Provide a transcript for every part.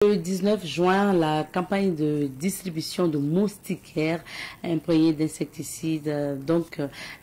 Le 19 juin, la campagne de distribution de moustiquaires imprégnés d'insecticides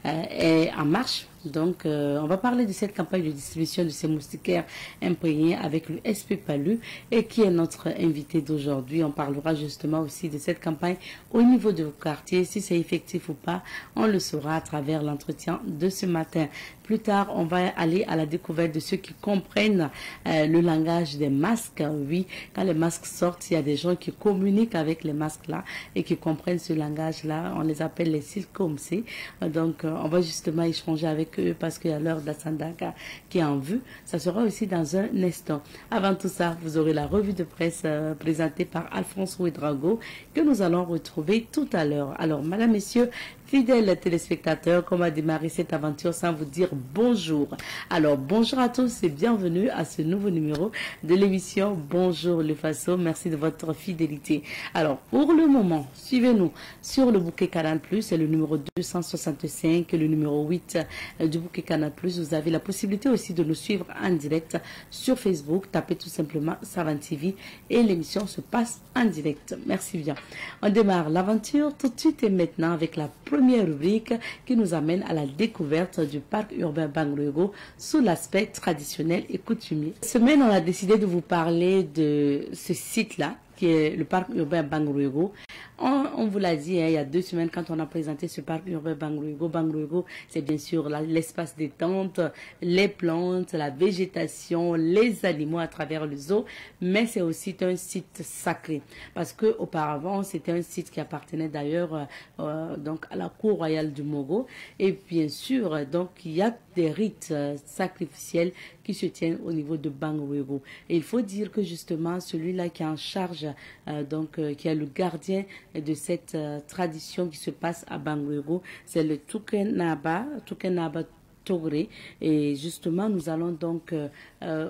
est en marche. Donc, on va parler de cette campagne de distribution de ces moustiquaires imprégnés avec le SP Palu et qui est notre invité d'aujourd'hui. On parlera justement aussi de cette campagne au niveau de vos quartiers. Si c'est effectif ou pas, on le saura à travers l'entretien de ce matin. Plus tard, on va aller à la découverte de ceux qui comprennent le langage des masques. Oui, quand les masques sortent, il y a des gens qui communiquent avec les masques-là et qui comprennent ce langage-là. On les appelle les silkomsé. Donc, on va justement échanger avec eux parce qu'il y a l'heure d'Assandaka qui est en vue. Ça sera aussi dans un instant. Avant tout ça, vous aurez la revue de presse présentée par Alphonse Ouedraogo que nous allons retrouver tout à l'heure. Alors, madame, messieurs, fidèles téléspectateurs, comment a démarré cette aventure sans vous dire bonjour. Alors, bonjour à tous et bienvenue à ce nouveau numéro de l'émission Bonjour le Faso. Merci de votre fidélité. Alors, pour le moment, suivez-nous sur le bouquet Canal+, c'est le numéro 265 et le numéro 8 du bouquet Canal+. Vous avez la possibilité aussi de nous suivre en direct sur Facebook. Tapez tout simplement Savane TV et l'émission se passe en direct. Merci bien. On démarre l'aventure tout de suite et maintenant avec la première rubrique qui nous amène à la découverte du parc urbain Bangluego sous l'aspect traditionnel et coutumier. Cette semaine, on a décidé de vous parler de ce site-là, qui est le parc urbain Bangluego. On vous l'a dit il y a 2 semaines quand on a présenté ce parc urbain Bangluego. Bangluego, c'est bien sûr l'espace détente, les plantes, la végétation, les animaux à travers le zoo, mais c'est aussi un site sacré parce que auparavant c'était un site qui appartenait d'ailleurs donc à la cour royale du Mogo et bien sûr donc il y a des rites sacrificiels qui se tiennent au niveau de Bangluego. Et il faut dire que justement celui-là qui est en charge qui est le gardien de cette tradition qui se passe à Bangluego, c'est le Tukenaba Togre. Et justement, nous allons donc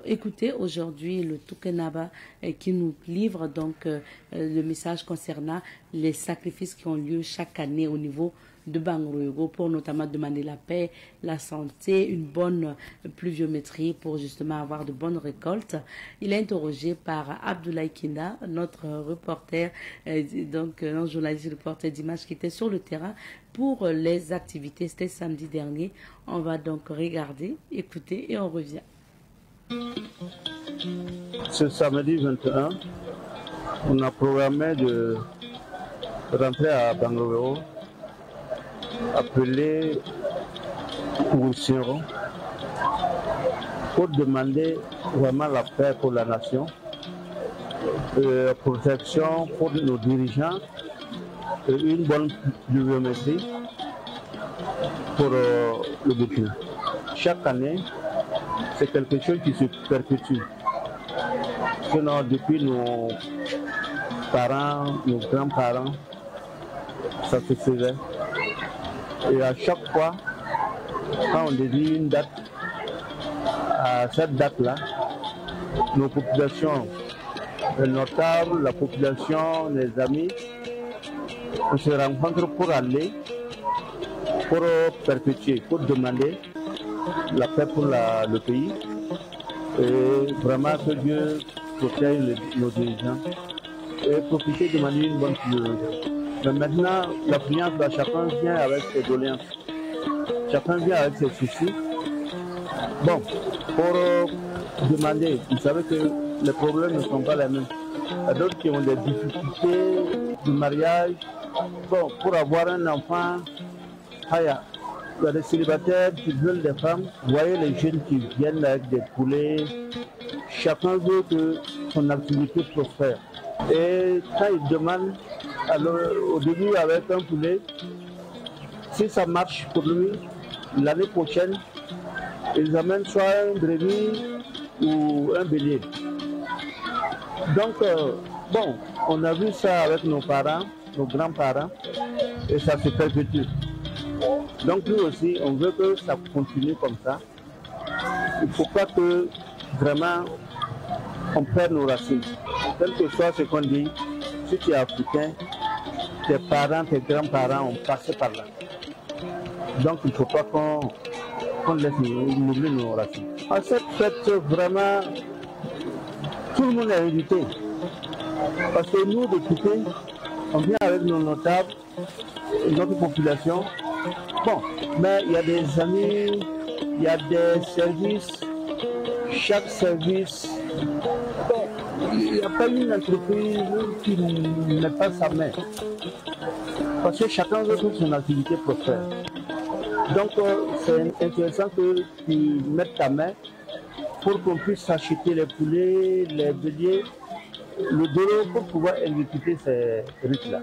écouter aujourd'hui le Tukenaba qui nous livre donc le message concernant les sacrifices qui ont lieu chaque année au niveau de Bangluego pour notamment demander la paix, la santé, une bonne pluviométrie pour justement avoir de bonnes récoltes. Il est interrogé par Abdoulaye Kinda, notre reporter, un journaliste reporter d'image qui était sur le terrain pour les activités. C'était samedi dernier. On va donc regarder, écouter et on revient. Ce samedi 21, on a programmé de rentrer à Bangluego, appelé Oussiro, pour demander vraiment la paix pour la nation, la protection pour nos dirigeants, et une bonne pluviométrie pour le Burkina. Chaque année, c'est quelque chose qui se perpétue. Sinon, depuis nos parents, nos grands-parents, ça se faisait. Et à chaque fois, quand on dédie une date, à cette date-là, nos populations, les notables, la population, les amis, on se rencontre pour aller, pour perpétuer, pour demander la paix pour le pays. Et vraiment que Dieu protège nos dirigeants et profiter de manière une bonne priorité. Mais maintenant, la prière, chacun vient avec ses doléances. Chacun vient avec ses soucis. Bon, pour demander, vous savez que les problèmes ne sont pas les mêmes. Il y a d'autres qui ont des difficultés de mariage. Bon, pour avoir un enfant, il y a des célibataires qui veulent des femmes. Vous voyez les jeunes qui viennent avec des poulets. Chacun veut que son activité prospère. Et quand ils demandent, alors, au début avec un poulet, si ça marche pour lui, l'année prochaine, ils amènent soit un brebis ou un bélier. Donc, bon, on a vu ça avec nos parents, nos grands-parents, et ça se perpétue. Donc nous aussi, on veut que ça continue comme ça. Il ne faut pas que vraiment on perd nos racines. Quel que soit ce qu'on dit, si tu es africain, tes parents, tes grands-parents ont passé par là. Donc il ne faut pas qu'on laisse nous oublier nos racines. À cette fête, vraiment, tout le monde est invité. Parce que nous, députés, on vient avec nos notables, notre population. Bon, mais il y a des amis, il y a des services, chaque service. Bon, il n'y a pas une entreprise qui ne met pas sa main. Parce que chacun veut que son activité prospère. Donc, c'est intéressant que tu mettes ta main pour qu'on puisse acheter les poulets, les béliers, le dolo pour pouvoir exécuter ces rites-là.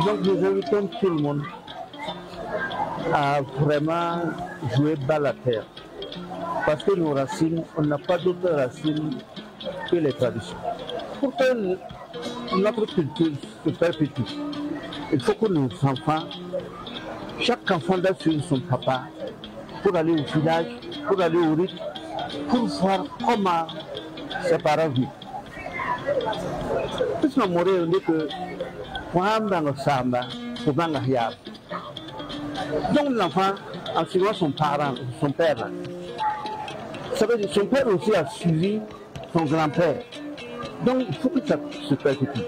Donc, nous invitons tout le monde à vraiment jouer bas la terre. Parce que nos racines, on n'a pas d'autres racines que les traditions. Pour que notre culture se perpétue, il faut que nos enfants, chaque enfant doit suivre son papa pour aller au village, pour aller au rite, pour voir comment ses parents vivent. Puisque mon on dit que donc l'enfant, en suivant son parent, son père, ça veut dire que son père aussi a suivi son grand-père. Donc il faut que ça se perpétue.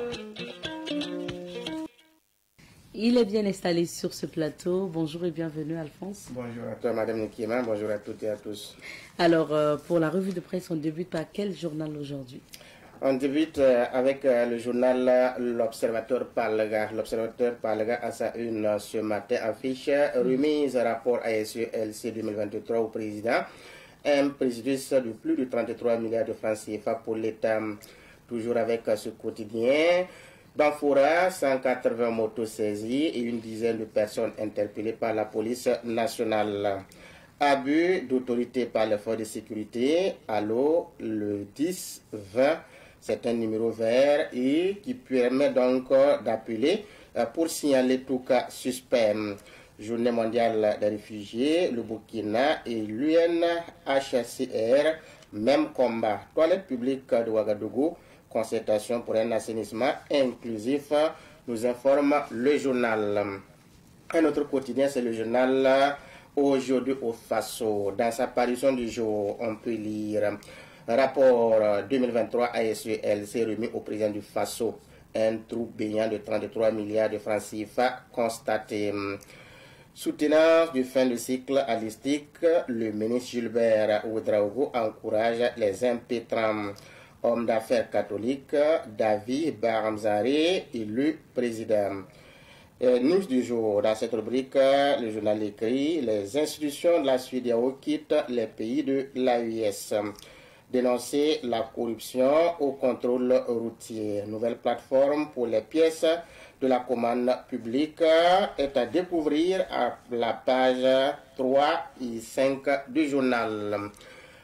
Il est bien installé sur ce plateau. Bonjour et bienvenue, Alphonse. Bonjour à toi, Madame Nikima. Bonjour à toutes et à tous. Alors, pour la revue de presse, on débute par quel journal aujourd'hui? On débute avec le journal L'Observateur Palga. L'Observateur Palga a sa une ce matin affiche remise rapport ASE-LC 2023 au président. Un préjudice de plus de 33 milliards de francs CFA pour l'État. Toujours avec ce quotidien. Banfoura, 180 motos saisies et une dizaine de personnes interpellées par la police nationale. Abus d'autorité par les forces de sécurité. Allô, le 10-20, c'est un numéro vert et qui permet donc d'appeler pour signaler tout cas suspect. Journée mondiale des réfugiés, le Burkina et l'UNHCR, même combat. Toilette publique de Ouagadougou. Concertation pour un assainissement inclusif, nous informe le journal. Un autre quotidien, c'est le journal Aujourd'hui au Faso. Dans sa parution du jour, on peut lire rapport 2023 ASE-LC remis au président du Faso. Un trou baignant de 33 milliards de francs CFA constaté. Soutenance du fin de cycle alistique, le ministre Gilbert Ouedraogo encourage les impétrants. Homme d'affaires catholique, David Baramzare, élu président. News du jour. Dans cette rubrique, le journal écrit les institutions de la CEDEAO quittent les pays de l'AES. Dénoncer la corruption au contrôle routier. Nouvelle plateforme pour les pièces de la commande publique est à découvrir à la page 3 et 5 du journal.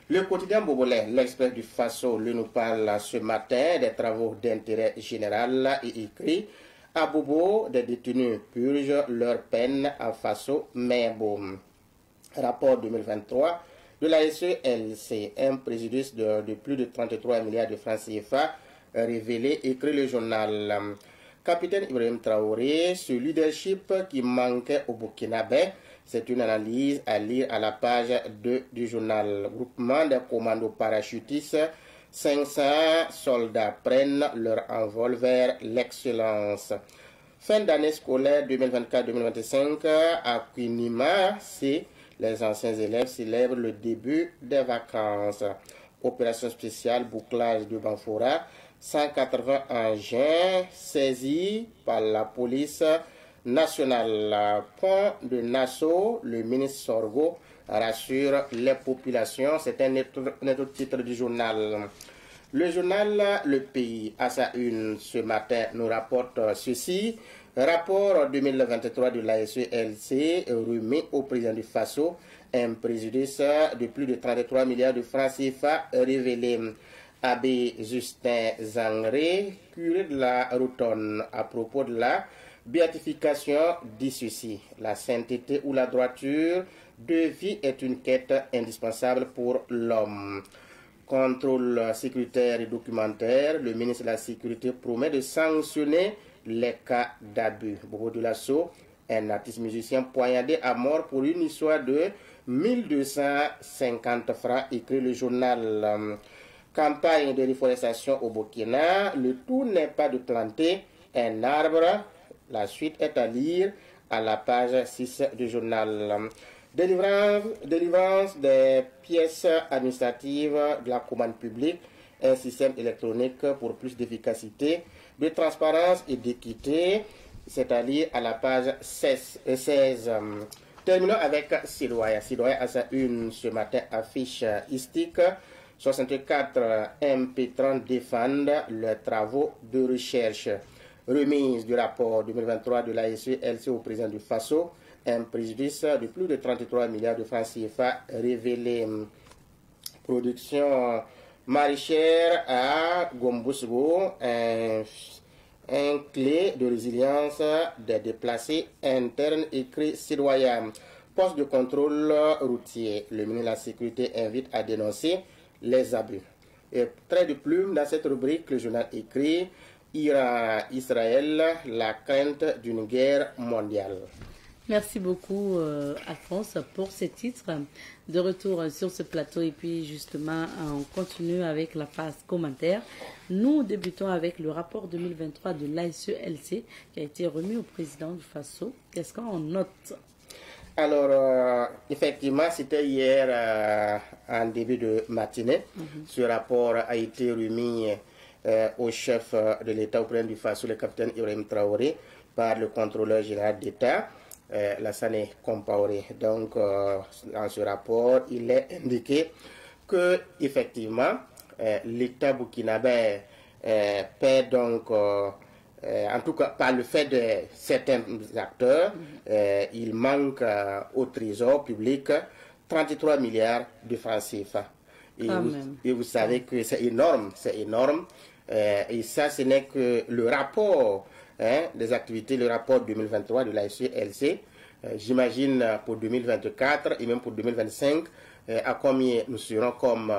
Le quotidien Bobolais, l'Express du Faso, nous parle ce matin des travaux d'intérêt général et écrit à Bobo, des détenus purgent leur peine à Faso, mais bon. Rapport 2023 de la SELC, un préjudice de plus de 33 milliards de francs CFA révélé, écrit le journal. Capitaine Ibrahim Traoré, ce leadership qui manquait au Burkinabé. C'est une analyse à lire à la page 2 du journal. Groupement des commandos parachutistes, 500 soldats prennent leur envol vers l'excellence. Fin d'année scolaire 2024-2025 à Quinima, les anciens élèves célèbrent le début des vacances. Opération spéciale bouclage de Banfoura, 180 engins saisis par la police national. Pont de Nassau, le ministre Sorgo rassure les populations. C'est un autre titre du journal. Le journal Le Pays, à sa une ce matin, nous rapporte ceci. Rapport 2023 de l'ASE-LC remis au président du Faso. Un préjudice de plus de 33 milliards de francs CFA révélé. Abbé Justin Zangré, curé de la Rotonde, à propos de la béatification, dit ceci: la sainteté ou la droiture de vie est une quête indispensable pour l'homme. Contrôle sécuritaire et documentaire, le ministre de la Sécurité promet de sanctionner les cas d'abus. Bobo de Lasso, un artiste musicien poignardé à mort pour une histoire de 1250 francs, écrit le journal. Campagne de reforestation au Burkina. Le tout n'est pas de planter un arbre. La suite est à lire à la page 6 du journal. Délivrance des pièces administratives de la commande publique, un système électronique pour plus d'efficacité, de transparence et d'équité, c'est-à-dire à la page 16. Terminons avec Sidoaya. Sidoaya a sa une ce matin, affiche hystique. 64 MP30 défendent leurs travaux de recherche. Remise du rapport 2023 de l'ASE-LC au président du FASO. Un préjudice de plus de 33 milliards de francs CFA révélé. Production maraîchère à Gombusgo, un clé de résilience des déplacés internes écrit citoyen. Poste de contrôle routier. Le ministre de la Sécurité invite à dénoncer les abus. Et trait de plume dans cette rubrique, le journal écrit Iran-Israël, la crainte d'une guerre mondiale. Merci beaucoup Alphonse pour ces titres. De retour sur ce plateau et puis justement on continue avec la phase commentaire. Nous débutons avec le rapport 2023 de l'ASE-LC qui a été remis au président du FASO. Qu'est-ce qu'on note? Alors, effectivement, c'était hier en début de matinée. Ce rapport a été remis au chef de l'État, au président du FASO, le capitaine Ibrahim Traoré, par le contrôleur général d'État, Lassane Compaoré. Donc, dans ce rapport, il est indiqué que, effectivement, l'État burkinabé paie donc... en tout cas, par le fait de certains acteurs, il manque au trésor public 33 milliards de francs CFA. Et vous savez que c'est énorme, c'est énorme. Et ça, ce n'est que le rapport des activités, le rapport 2023 de l'ASE-LC. J'imagine pour 2024 et même pour 2025, à combien nous serons comme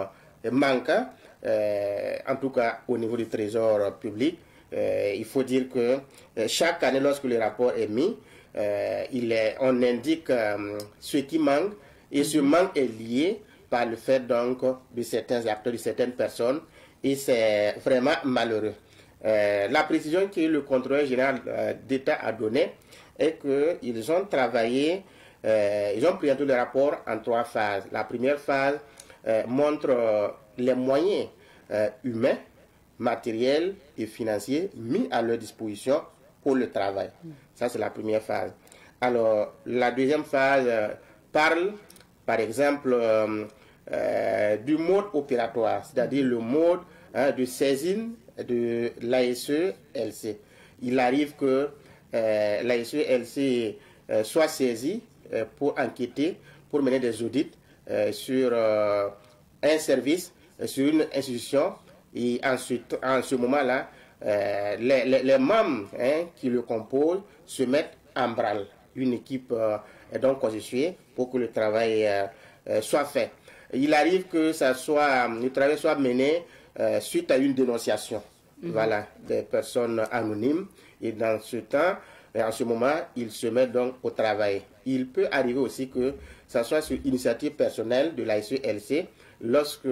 manque, en tout cas au niveau du trésor public. Il faut dire que chaque année, lorsque le rapport est mis, on indique ce qui manque, et ce manque est lié par le fait donc de certains acteurs, de certaines personnes, et c'est vraiment malheureux. La précision que le contrôleur général d'État a donnée est qu'ils ont travaillé, ils ont présenté le rapport en 3 phases. La première phase montre les moyens humains, matériels et financiers mis à leur disposition pour le travail. Ça, c'est la première phase. Alors, la deuxième phase parle, par exemple, du mode opératoire, c'est-à-dire le mode de saisine de l'ASE-LC. Il arrive que l'ASE-LC soit saisie pour enquêter, pour mener des audits sur un service, sur une institution. Et en ce moment-là, les membres qui le composent se mettent en branle. Une équipe est donc constituée pour que le travail soit fait. Il arrive que le travail soit mené suite à une dénonciation, voilà, des personnes anonymes. Et dans ce temps, en ce moment, il se met donc au travail. Il peut arriver aussi que ça soit sur initiative personnelle de l'ASE-LC, lorsque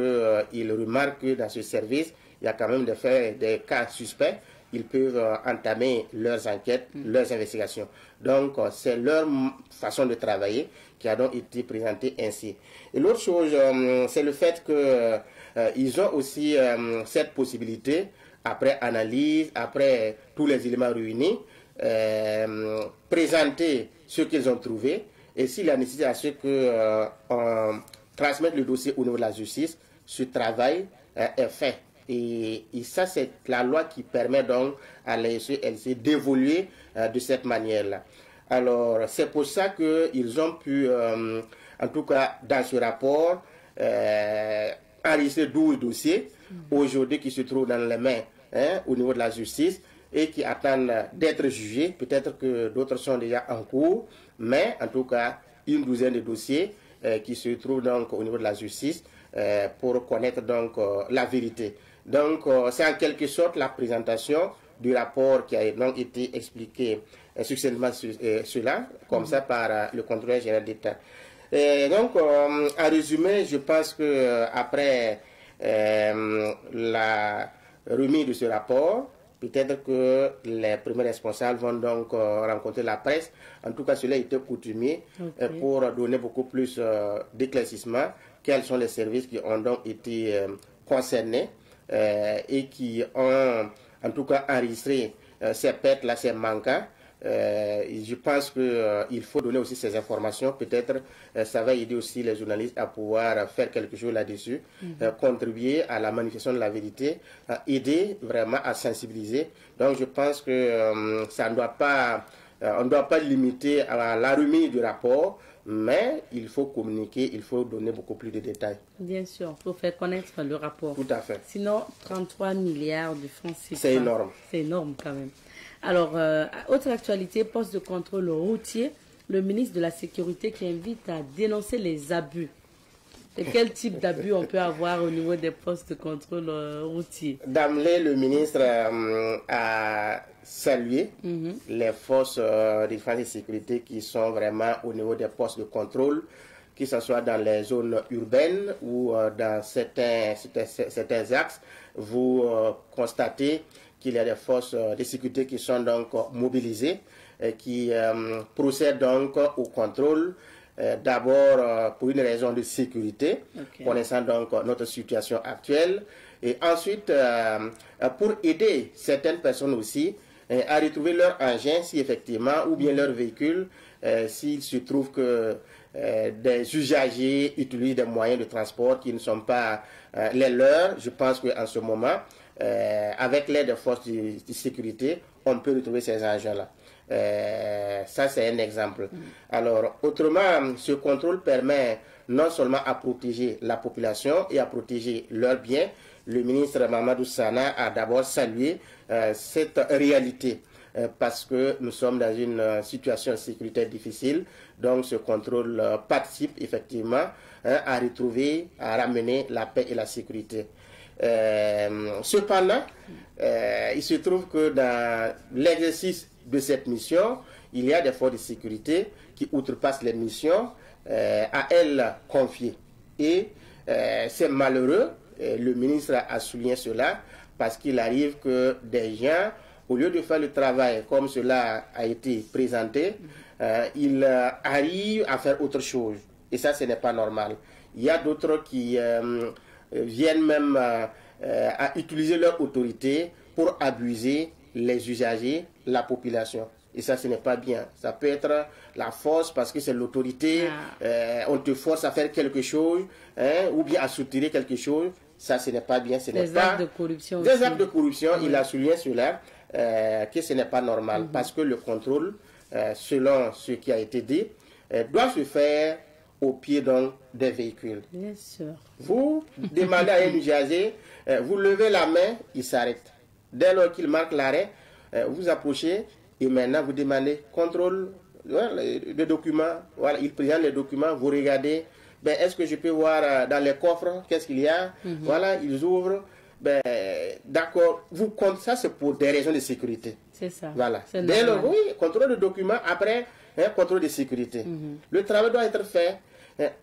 ils remarquent que dans ce service, il y a quand même des cas suspects, ils peuvent entamer leurs enquêtes, leurs investigations. Donc, c'est leur façon de travailler qui a donc été présentée ainsi. Et l'autre chose, c'est le fait qu'ils ont aussi cette possibilité, après analyse, après tous les éléments réunis, présenter ce qu'ils ont trouvé. Et s'il y a nécessité à ce qu'on transmette le dossier au niveau de la justice, ce travail est fait. Et ça, c'est la loi qui permet donc à l'ASE-LC d'évoluer de cette manière-là. Alors, c'est pour ça qu'ils ont pu, en tout cas dans ce rapport, enregistrer 12 dossiers aujourd'hui qui se trouvent dans les mains au niveau de la justice et qui attendent d'être jugés. Peut-être que d'autres sont déjà en cours, mais en tout cas, une douzaine de dossiers qui se trouvent donc au niveau de la justice pour connaître donc la vérité. Donc, c'est en quelque sorte la présentation du rapport qui a donc été expliqué succinctement cela, comme ça, par le contrôleur général d'État. Donc, en résumé, je pense que après la remise de ce rapport. Peut-être que les premiers responsables vont donc rencontrer la presse. En tout cas, cela était coutumier pour donner beaucoup plus d'éclaircissements. Quels sont les services qui ont donc été concernés et qui ont en tout cas enregistré ces pertes-là, ces manquants. Je pense qu'il faut donner aussi ces informations. Peut-être ça va aider aussi les journalistes à pouvoir faire quelque chose là-dessus, contribuer à la manifestation de la vérité, aider vraiment à sensibiliser. Donc je pense que ça ne doit pas, on ne doit pas limiter à la remise du rapport, mais il faut communiquer, il faut donner beaucoup plus de détails. Bien sûr, pour faire connaître le rapport. Tout à fait. Sinon, 33 milliards de francs, c'est énorme. C'est énorme quand même. Alors, autre actualité, poste de contrôle routier, le ministre de la Sécurité qui invite à dénoncer les abus. Et quel type d'abus on peut avoir au niveau des postes de contrôle routier? D'emblée, le ministre a salué les forces de défense et de sécurité qui sont vraiment au niveau des postes de contrôle, que ce soit dans les zones urbaines ou dans certains axes. Vous constatez qu'il y a des forces de sécurité qui sont donc mobilisées, qui procèdent donc au contrôle, d'abord pour une raison de sécurité, connaissant donc notre situation actuelle, et ensuite pour aider certaines personnes aussi à retrouver leur engin, si effectivement, ou bien leur véhicule, s'il se trouve que des usagers utilisent des moyens de transport qui ne sont pas les leurs. Je pense qu'en ce moment, avec l'aide des forces de sécurité, on peut retrouver ces engins-là. Ça, c'est un exemple. Alors, autrement, ce contrôle permet non seulement à protéger la population et à protéger leurs biens. Le ministre Mamadou Sana a d'abord salué cette réalité parce que nous sommes dans une situation sécuritaire difficile. Donc, ce contrôle participe effectivement à retrouver, à ramener la paix et la sécurité. Cependant, il se trouve que dans l'exercice de cette mission, il y a des forces de sécurité qui outrepassent les missions à elles confiées. Et c'est malheureux, le ministre a souligné cela, parce qu'il arrive que des gens, au lieu de faire le travail comme cela a été présenté, ils arrivent à faire autre chose. Et ça, ce n'est pas normal. Il y a d'autres qui viennent même à utiliser leur autorité pour abuser les usagers, la population. Et ça, ce n'est pas bien. Ça peut être la force parce que c'est l'autorité, on te force à faire quelque chose, ou bien à soutenir quelque chose. Ça, ce n'est pas bien. Ce n'est pas actes de corruption. Des actes de corruption, il a souligné cela, que ce n'est pas normal. Parce que le contrôle, selon ce qui a été dit, doit se faire au pied donc des véhicules. Bien sûr. Vous demandez à un usager, vous levez la main, il s'arrête. Dès lors qu'il marque l'arrêt, vous approchez et maintenant vous demandez contrôle de documents. Voilà, il présente les documents, vous regardez. Ben, est-ce que je peux voir dans les coffres qu'est-ce qu'il y a? Voilà, ils ouvrent. Ben, d'accord, vous comptez ça, c'est pour des raisons de sécurité. C'est ça. Voilà. Dès lors, oui, contrôle de documents, après, contrôle de sécurité. Le travail doit être fait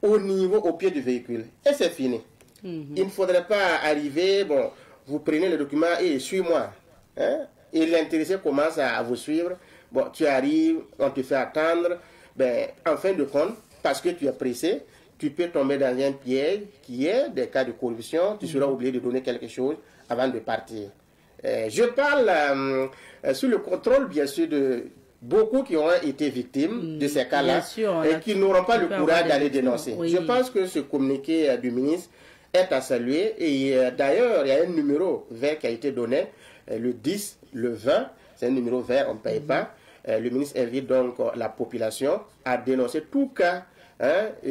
au niveau, au pied du véhicule. Et c'est fini. Il ne faudrait pas arriver, bon, vous prenez le document et suis-moi. Et l'intéressé commence à vous suivre. Bon, tu arrives, on te fait attendre. Ben, en fin de compte, parce que tu es pressé, tu peux tomber dans un piège qui est des cas de corruption. Tu seras obligé de donner quelque chose avant de partir. Je parle sous le contrôle, bien sûr, de beaucoup qui ont été victimes de ces cas-là et qui n'auront pas le courage d'aller dénoncer. Oui. Je pense que ce communiqué du ministre est à saluer. Et d'ailleurs, il y a un numéro vert qui a été donné, le 10, le 20. C'est un numéro vert, on ne paye pas. Le ministre invite donc la population à dénoncer tout cas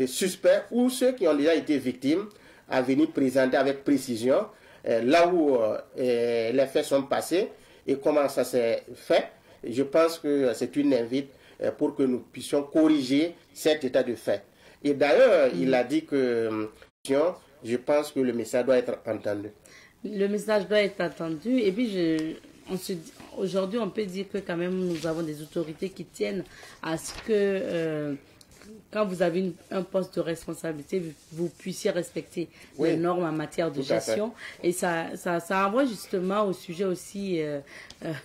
suspect ou ceux qui ont déjà été victimes à venir présenter avec précision là où les faits sont passés et comment ça s'est fait. Je pense que c'est une invite pour que nous puissions corriger cet état de fait. Et d'ailleurs, il a dit que je pense que le message doit être entendu. Le message doit être entendu. Et puis, aujourd'hui, on peut dire que quand même, nous avons des autorités qui tiennent à ce que quand vous avez un poste de responsabilité, vous puissiez respecter les normes en matière de gestion. Et ça envoie justement au sujet aussi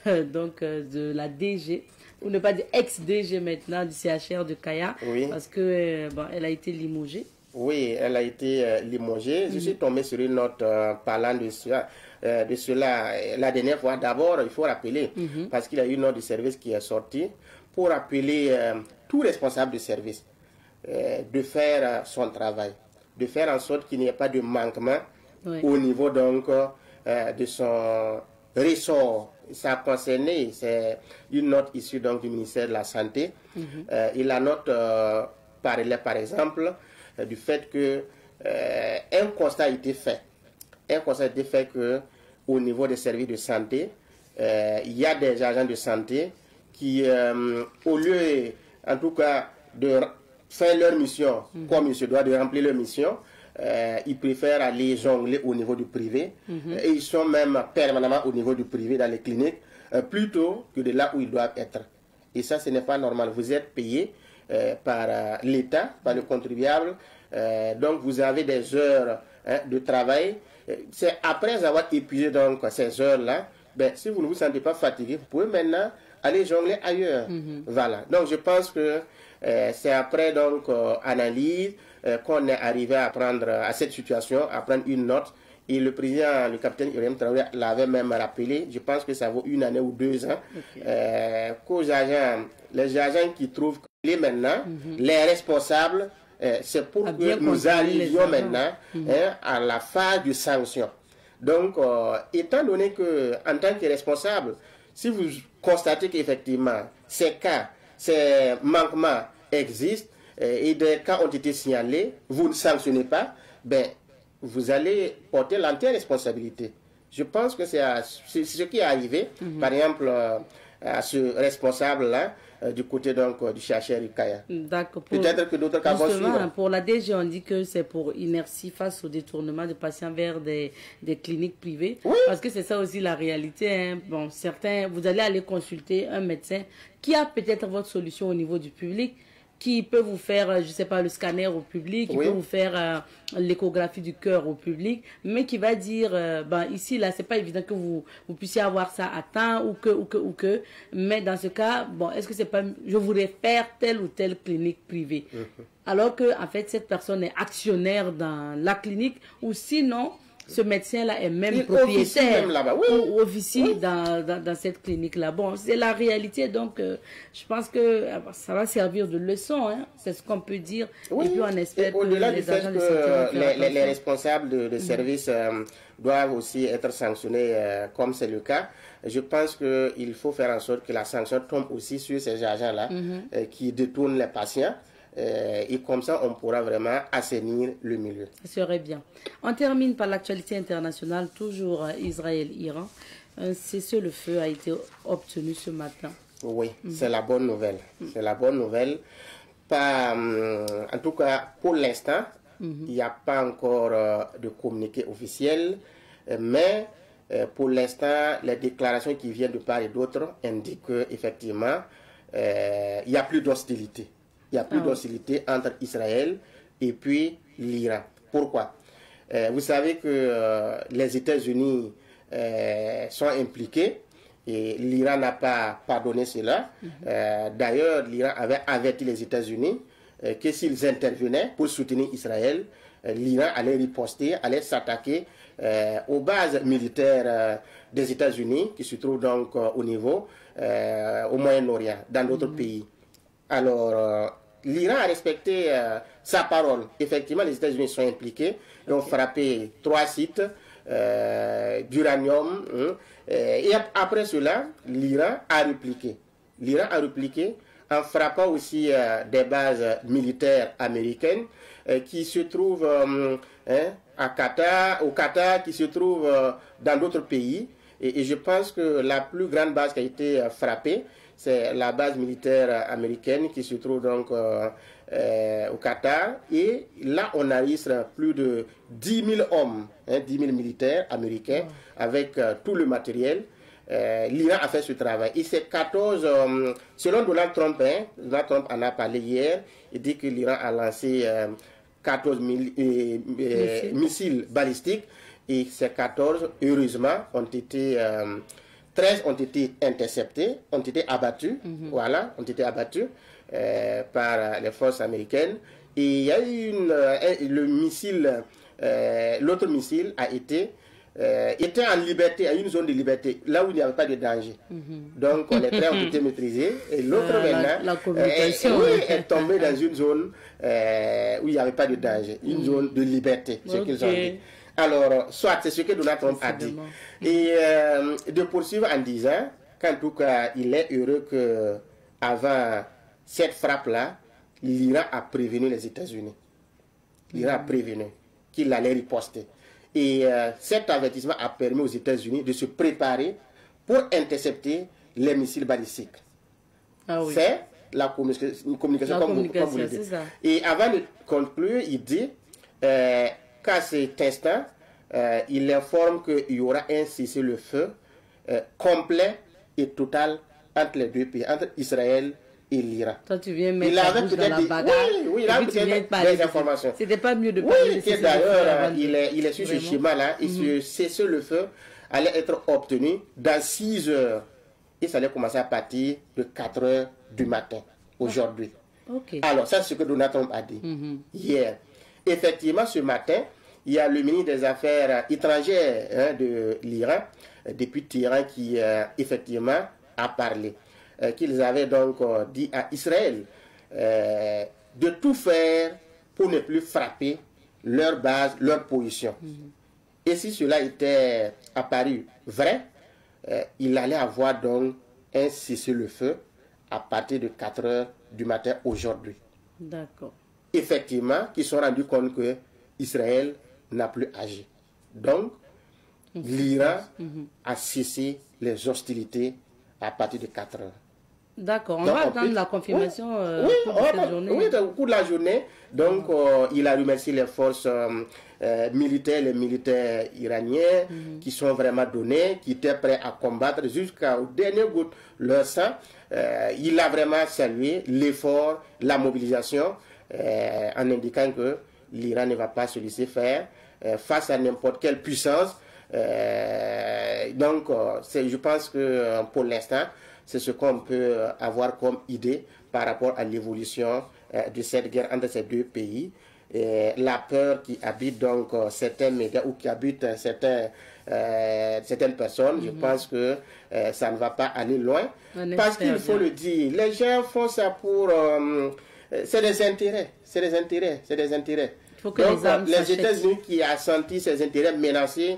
de la DG, ou ne pas dire ex-DG maintenant, du CHR de Kaya, parce que elle a été limogée. Oui, elle a été limogée. Je suis tombé sur une note parlant de cela la dernière fois. D'abord, il faut rappeler, parce qu'il y a eu une note de service qui est sortie, pour appeler tout responsable de service de faire son travail, de faire en sorte qu'il n'y ait pas de manquement au niveau donc de son ressort. Ça a concerné, c'est une note issue donc du ministère de la Santé. Et la note parlait par exemple du fait que un constat a été fait. Un constat a été fait que au niveau des services de santé, il y a des agents de santé qui, au lieu, en tout cas, de faire leur mission comme il se doit, de remplir leur mission, ils préfèrent aller jongler au niveau du privé. Et ils sont même permanemment au niveau du privé dans les cliniques, plutôt que de là où ils doivent être. Et ça, ce n'est pas normal. Vous êtes payé par l'État, par le contribuable. Donc, vous avez des heures de travail. C'est après avoir épuisé donc ces heures-là, si vous ne vous sentez pas fatigué, vous pouvez maintenant aller jongler ailleurs. Voilà. Donc, je pense que c'est après donc analyse qu'on est arrivé à prendre à cette situation, à prendre une note. Et le président, le capitaine Ibrahim Traoré l'avait même rappelé. Je pense que ça vaut 1 année ou 2 ans. Qu'aux agents, les agents qui trouvent que maintenant, les responsables, c'est pour que nous arrivions maintenant à la phase de sanction. Donc, étant donné que, en tant que responsable, si vous constatez qu'effectivement, ces cas, ces manquements existent et des cas ont été signalés, vous ne sanctionnez pas, vous allez porter l'entière responsabilité. Je pense que c'est ce qui est arrivé, par exemple, à ce responsable-là, du côté donc du CHR du Kaya. D'accord. Peut-être que d'autres cas vont suivre. Pour la DG, on dit que c'est pour inertie face au détournement de patients vers des cliniques privées. Parce que c'est ça aussi la réalité. Bon, certains, vous allez aller consulter un médecin qui a peut-être votre solution au niveau du public, qui peut vous faire, je ne sais pas, le scanner au public, qui peut vous faire l'échographie du cœur au public, mais qui va dire, ici, là, c'est pas évident que vous puissiez avoir ça à temps ou que, mais dans ce cas, est-ce que c'est pas, je voudrais faire telle ou telle clinique privée. Alors que, en fait, cette personne est actionnaire dans la clinique ou sinon, ce médecin-là est même propriétaire ou officie dans cette clinique-là. Bon, c'est la réalité, donc je pense que ça va servir de leçon, c'est ce qu'on peut dire. Et puis on espère que les agents de sécurité, les responsables de services doivent aussi être sanctionnés comme c'est le cas. Je pense qu'il faut faire en sorte que la sanction tombe aussi sur ces agents-là qui détournent les patients. Et comme ça, on pourra vraiment assainir le milieu. Ça serait bien. On termine par l'actualité internationale, toujours Israël-Iran. Un cessez-le-feu a été obtenu ce matin. Oui, c'est la bonne nouvelle. C'est la bonne nouvelle. Pas, en tout cas, pour l'instant, il n'y a pas encore de communiqué officiel, mais pour l'instant, les déclarations qui viennent de part et d'autre indiquent qu'effectivement, il n'y a plus d'hostilité. Il n'y a plus d'hostilité entre Israël et puis l'Iran. Pourquoi? Vous savez que les États-Unis sont impliqués et l'Iran n'a pas pardonné cela. D'ailleurs, l'Iran avait averti les États-Unis que s'ils intervenaient pour soutenir Israël, l'Iran allait riposter, allait s'attaquer aux bases militaires des États-Unis qui se trouvent donc au niveau au Moyen-Orient, dans d'autres pays. Alors, l'Iran a respecté sa parole. Effectivement, les États-Unis sont impliqués et ont frappé 3 sites d'uranium. Et après cela, l'Iran a répliqué. L'Iran a répliqué en frappant aussi des bases militaires américaines qui se trouvent au Qatar, qui se trouvent dans d'autres pays. Et je pense que la plus grande base qui a été frappée, c'est la base militaire américaine qui se trouve donc au Qatar. Et là, on enregistre plus de 10 000 hommes, 10 000 militaires américains avec tout le matériel. l'Iran a fait ce travail. Et c'est 14, selon Donald Trump, Donald Trump en a parlé hier, il dit que l'Iran a lancé 14 missiles balistiques, et ces 14, heureusement, 13 ont été interceptés, ont été abattus, voilà, ont été abattus par les forces américaines. Et il y a eu le missile, l'autre missile a été était en liberté, à une zone de liberté, là où il n'y avait pas de danger. Donc les 13 ont été maîtrisés, et l'autre maintenant la communication, est tombé dans une zone où il n'y avait pas de danger, une zone de liberté, ce qu'ils ont dit. Alors, soit c'est ce que Donald Trump a dit. Et de poursuivre en disant qu'en tout cas, il est heureux que avant cette frappe-là, l'Iran a prévenu les États-Unis. L'Iran a prévenu qu'il allait riposter. Et cet avertissement a permis aux États-Unis de se préparer pour intercepter les missiles balistiques. Ah oui. C'est la communication, comme vous le dites. Et avant de conclure, il dit qu'à cet instant, il informe qu'il y aura un cessez-le-feu complet et total entre les deux pays, entre Israël et l'Iran. Toi, tu viens mettre ta bouche dans la bagarre. Oui, il a peut-être des informations. C'était pas mieux de parler de cessez-le-feu. D'ailleurs, il est sur ce schéma-là, et ce cessez-le-feu allait être obtenu dans 6 heures. Et ça allait commencer à partir de 4 heures du matin, aujourd'hui. Alors, ça, c'est ce que Donald Trump a dit hier. Effectivement, ce matin, il y a le ministre des Affaires étrangères de l'Iran, depuis Téhéran, qui effectivement a parlé. Qu'ils avaient donc dit à Israël de tout faire pour ne plus frapper leur base, leur position. Et si cela était apparu vrai, il allait avoir donc un cessez-le-feu à partir de 4 heures du matin aujourd'hui. D'accord. Effectivement, qu'ils se sont rendus compte que Israël n'a plus agi. Donc, l'Iran a cessé les hostilités à partir de 4 heures. D'accord, on va attendre la confirmation oui, au cours de la journée. Donc, il a remercié les forces militaires, les militaires iraniens qui sont vraiment donnés, qui étaient prêts à combattre jusqu'au dernier goutte leur sang. Il a vraiment salué l'effort, la mobilisation, en indiquant que l'Iran ne va pas se laisser faire face à n'importe quelle puissance. Donc, je pense que pour l'instant, c'est ce qu'on peut avoir comme idée par rapport à l'évolution de cette guerre entre ces deux pays. La peur qui habite donc certains médias ou qui habite certaines personnes, je pense que ça ne va pas aller loin. Parce qu'il faut le dire, les gens font ça pour... c'est des intérêts, c'est des intérêts. Donc, les États-Unis qui a senti ses intérêts menacés,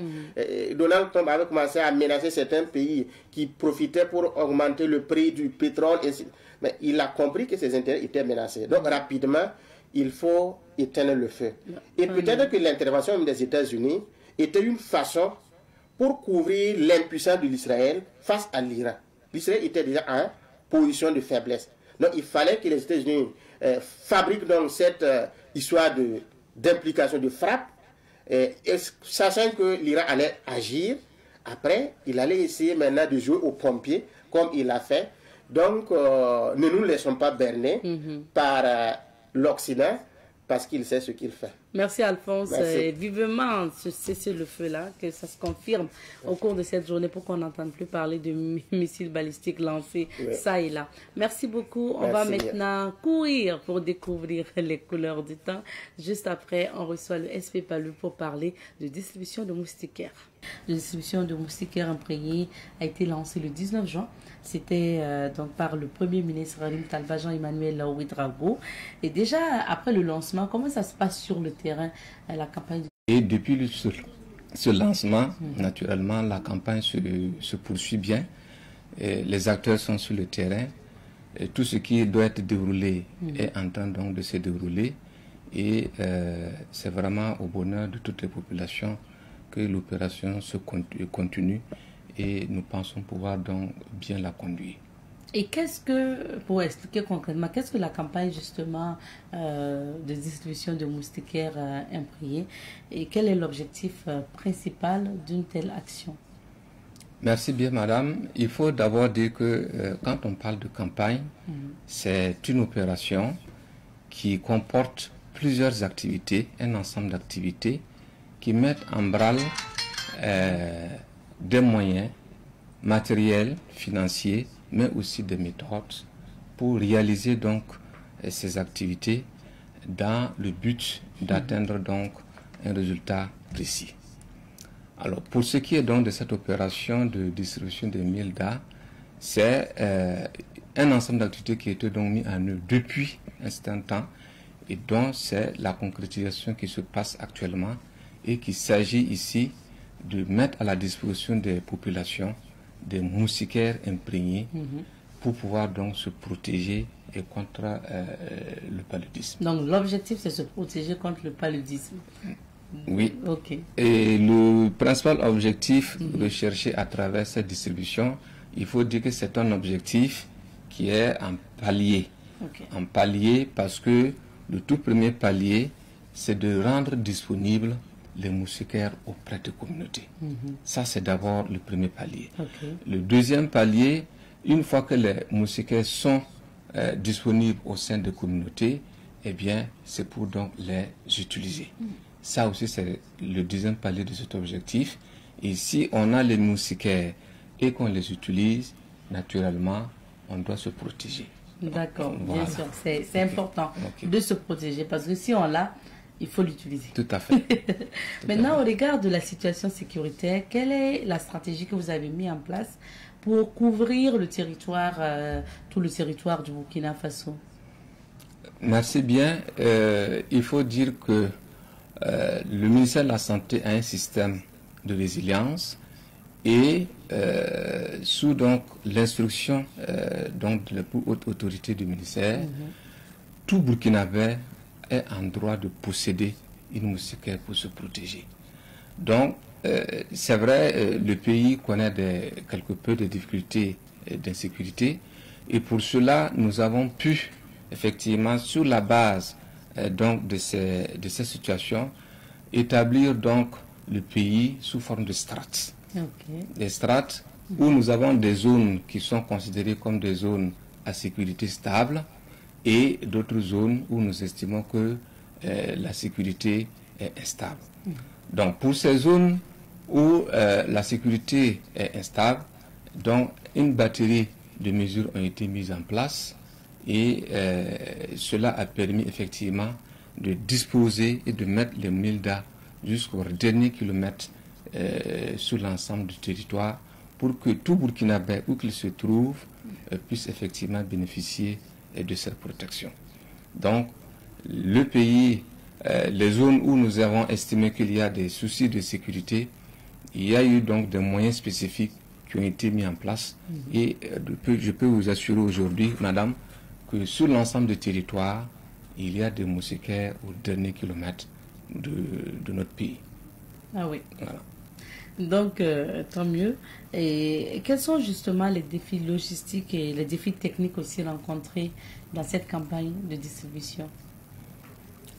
Donald Trump avait commencé à menacer certains pays qui profitaient pour augmenter le prix du pétrole. Mais il a compris que ses intérêts étaient menacés. Donc, rapidement, il faut éteindre le feu. Et peut-être que l'intervention des États-Unis était une façon pour couvrir l'impuissance de l'Israël face à l'Iran. L'Israël était déjà en position de faiblesse. Donc, il fallait que les États-Unis fabriquent donc cette histoire d'implication de frappe, et sachant que l'Iran allait agir. Après, il allait essayer maintenant de jouer aux pompiers, comme il l'a fait. Donc, ne nous laissons pas berner par l'Occident, parce qu'il sait ce qu'il fait. Merci Alphonse. Vivement ce cessez-le-feu-là, que ça se confirme au cours de cette journée pour qu'on n'entende plus parler de missiles balistiques lancés ça et là. Merci beaucoup. On va maintenant courir pour découvrir les couleurs du temps. Juste après, on reçoit le SP Palu pour parler de distribution de moustiquaires. La distribution de moustiquaires imprégnés a été lancée le 19 juin. C'était donc par le Premier ministre Ralim Talba Jean-Emmanuel Ouédraogo. Et déjà, après le lancement, comment ça se passe sur le terrain, la campagne? Et depuis ce lancement, naturellement, la campagne se poursuit bien. Et les acteurs sont sur le terrain. Et tout ce qui doit être déroulé est en train donc de se dérouler. Et c'est vraiment au bonheur de toutes les populations que l'opération se continue. Et nous pensons pouvoir donc bien la conduire. Et qu'est-ce que, pour expliquer concrètement, qu'est-ce que la campagne justement de distribution de moustiquaires imprégnés et quel est l'objectif principal d'une telle action? Merci bien, madame. Il faut d'abord dire que quand on parle de campagne, c'est une opération qui comporte plusieurs activités, un ensemble d'activités qui mettent en branle des moyens matériels, financiers, mais aussi des méthodes pour réaliser donc ces activités dans le but d'atteindre donc un résultat précis. Alors, pour ce qui est donc de cette opération de distribution des MILDA, c'est un ensemble d'activités qui a été donc mis en œuvre depuis un certain temps et dont c'est la concrétisation qui se passe actuellement et qu'il s'agit ici de mettre à la disposition des populations des moustiquaires imprégnés pour pouvoir donc se protéger et contre le paludisme. Donc l'objectif c'est se protéger contre le paludisme. Oui. Ok. Et le principal objectif recherché à travers cette distribution, il faut dire que c'est un objectif qui est en palier. Okay. En palier parce que le tout premier palier, c'est de rendre disponibles les moustiquaires auprès des communautés. Ça, c'est d'abord le premier palier. Okay. Le deuxième palier, une fois que les moustiquaires sont disponibles au sein des communautés, eh bien, c'est pour donc les utiliser. Ça aussi, c'est le deuxième palier de cet objectif. Et si on a les moustiquaires et qu'on les utilise, naturellement, on doit se protéger. D'accord, Voilà. bien sûr, c'est important de se protéger parce que si on l'a, il faut l'utiliser. Tout à fait. Maintenant, au regard de la situation sécuritaire, quelle est la stratégie que vous avez mise en place pour couvrir le territoire, tout le territoire du Burkina Faso? Merci bien. Il faut dire que le ministère de la Santé a un système de résilience et sous donc l'instruction donc de la plus haute autorité du ministère, tout Burkinabé est en droit de posséder une moustiquaire pour se protéger. Donc c'est vrai, le pays connaît quelque peu de difficultés d'insécurité et pour cela nous avons pu effectivement sur la base donc de ces situations établir donc le pays sous forme de strates. Okay. Des strates où nous avons des zones qui sont considérées comme des zones à sécurité stable et d'autres zones où nous estimons que la sécurité est instable. Donc pour ces zones où la sécurité est instable, donc une batterie de mesures ont été mises en place et cela a permis effectivement de disposer et de mettre les MILDA jusqu'au dernier kilomètre sur l'ensemble du territoire pour que tout Burkinabé, où qu'il se trouve, puisse effectivement bénéficier de cette protection. Donc, le pays, les zones où nous avons estimé qu'il y a des soucis de sécurité, il y a eu donc des moyens spécifiques qui ont été mis en place et je peux vous assurer aujourd'hui, madame, que sur l'ensemble du territoire, il y a des moustiquaires au dernier kilomètre de notre pays. Ah oui. Voilà. Donc, tant mieux. Et quels sont justement les défis logistiques et les défis techniques aussi rencontrés dans cette campagne de distribution?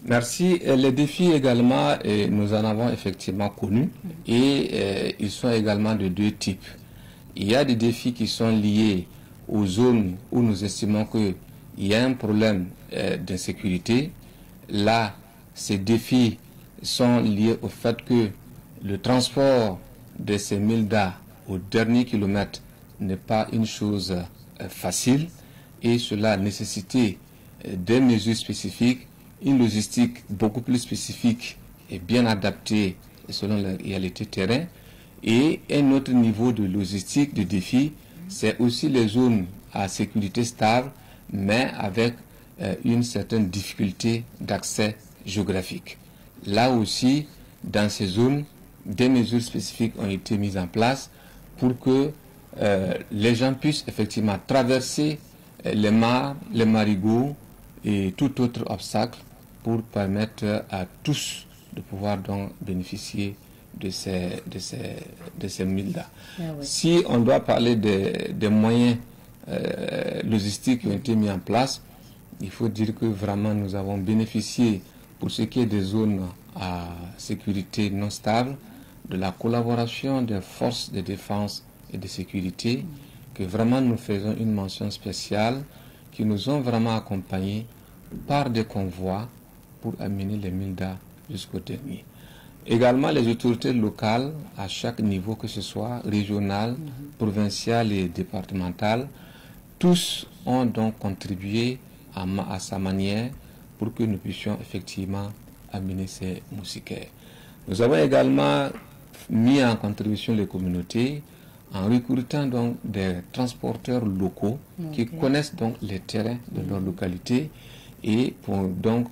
Merci. Les défis également, nous en avons effectivement connus et ils sont également de deux types. Il y a des défis qui sont liés aux zones où nous estimons qu'il y a un problème d'insécurité. Là, ces défis sont liés au fait que le transport de ces MILDA au dernier kilomètre n'est pas une chose facile et cela nécessite des mesures spécifiques, une logistique beaucoup plus spécifique et bien adaptée selon la réalité terrain. Et un autre niveau de logistique, de défi, c'est aussi les zones à sécurité stable, mais avec une certaine difficulté d'accès géographique. Là aussi, dans ces zones, des mesures spécifiques ont été mises en place pour que les gens puissent effectivement traverser les mares, les marigots et tout autre obstacle pour permettre à tous de pouvoir donc bénéficier de ces MILDA. Ah oui. Si on doit parler des moyens logistiques qui ont été mis en place, il faut dire que vraiment nous avons bénéficié, pour ce qui est des zones à sécurité non stable, de la collaboration des forces de défense et de sécurité, que vraiment nous faisons une mention spéciale, qui nous ont vraiment accompagnés par des convois pour amener les Milda jusqu'au dernier. Également les autorités locales, à chaque niveau que ce soit, régional, provincial et départemental, tous ont donc contribué à sa manière pour que nous puissions effectivement amener ces moustiquaires. Nous avons également mis en contribution les communautés en recrutant donc des transporteurs locaux qui connaissent donc les terrains de leur localité et donc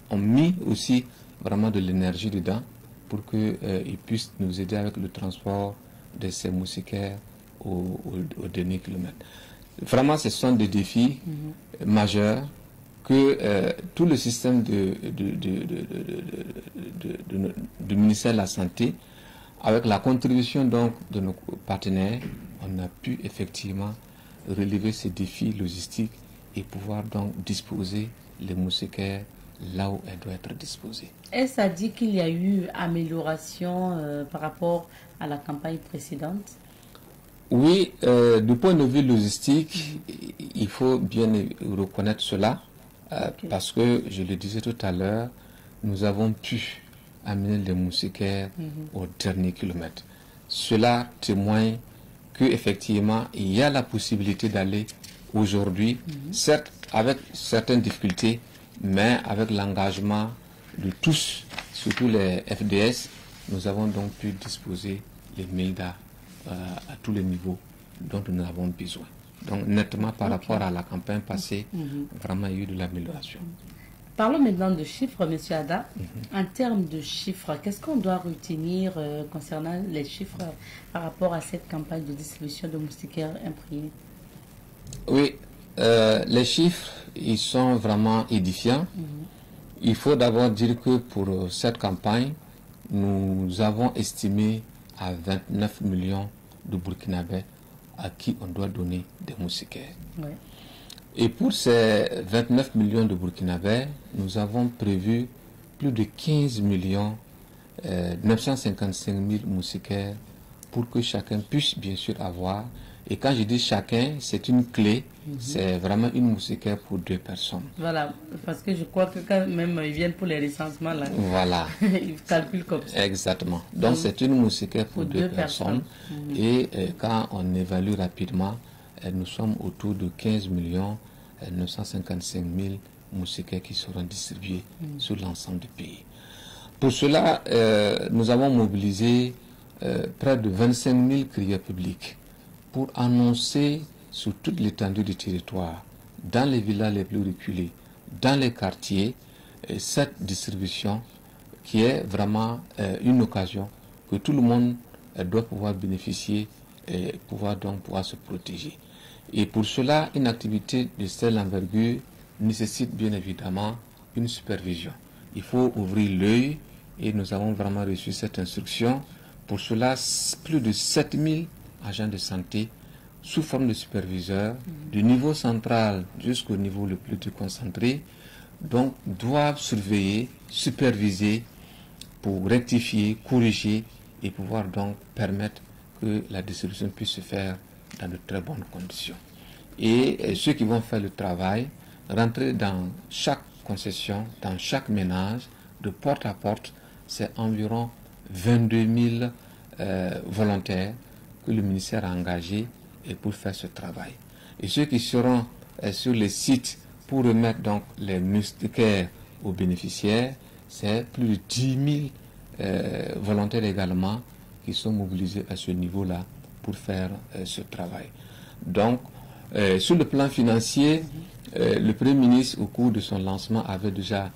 ont mis aussi vraiment de l'énergie dedans pour qu'ils puissent nous aider avec le transport de ces moustiquaires au dernier kilomètre. Vraiment, ce sont des défis majeurs que tout le système du ministère de la Santé, avec la contribution donc de nos partenaires, on a pu effectivement relever ces défis logistiques et pouvoir donc disposer les moustiquaires là où elles doivent être disposées. Est-ce à dire qu'il y a eu amélioration par rapport à la campagne précédente? Oui, du point de vue logistique, il faut bien reconnaître cela, parce que, je le disais tout à l'heure, nous avons pu amener les moustiquaires au dernier kilomètre. Cela témoigne qu'effectivement, il y a la possibilité d'aller aujourd'hui, certes avec certaines difficultés, mais avec l'engagement de tous, surtout les FDS, nous avons donc pu disposer les Milda à tous les niveaux dont nous avons besoin. Donc nettement par rapport à la campagne passée, vraiment il y a eu de l'amélioration. Parlons maintenant de chiffres, M. Ada. En termes de chiffres, qu'est-ce qu'on doit retenir concernant les chiffres par rapport à cette campagne de distribution de moustiquaires imprégnés? Oui, les chiffres, ils sont vraiment édifiants. Il faut d'abord dire que pour cette campagne, nous avons estimé à 29 millions de Burkinabés à qui on doit donner des moustiquaires. Ouais. Et pour ces 29 millions de Burkinabés, nous avons prévu plus de 15 millions 955 000 moustiquaires pour que chacun puisse bien sûr avoir. Et quand je dis chacun, c'est une clé, c'est vraiment une moustiquaire pour 2 personnes. Voilà, parce que je crois que quand même ils viennent pour les recensements, là, voilà. ils calculent comme ça. Exactement. Donc c'est une moustiquaire pour 2 personnes. Et quand on évalue rapidement, nous sommes autour de 15 millions 955 000 moustiquaires qui seront distribués sur l'ensemble du pays. Pour cela, nous avons mobilisé près de 25 000 crieurs publics pour annoncer sur toute l'étendue du territoire, dans les villages les plus reculés, dans les quartiers, cette distribution qui est vraiment une occasion que tout le monde doit pouvoir bénéficier et pouvoir se protéger. Et pour cela, une activité de telle envergure nécessite bien évidemment une supervision. Il faut ouvrir l'œil et nous avons vraiment reçu cette instruction. Pour cela, plus de 7000 agents de santé sous forme de superviseurs, du niveau central jusqu'au niveau le plus déconcentré, donc doivent surveiller, superviser pour rectifier, corriger et pouvoir donc permettre que la distribution puisse se faire dans de très bonnes conditions. Et ceux qui vont faire le travail, rentrer dans chaque concession, dans chaque ménage, de porte à porte, c'est environ 22 000 volontaires que le ministère a engagés pour faire ce travail. Et ceux qui seront sur les sites pour remettre donc les moustiquaires aux bénéficiaires, c'est plus de 10 000 volontaires également qui sont mobilisés à ce niveau-là pour faire ce travail. Donc, sur le plan financier, le Premier ministre, au cours de son lancement, avait déjà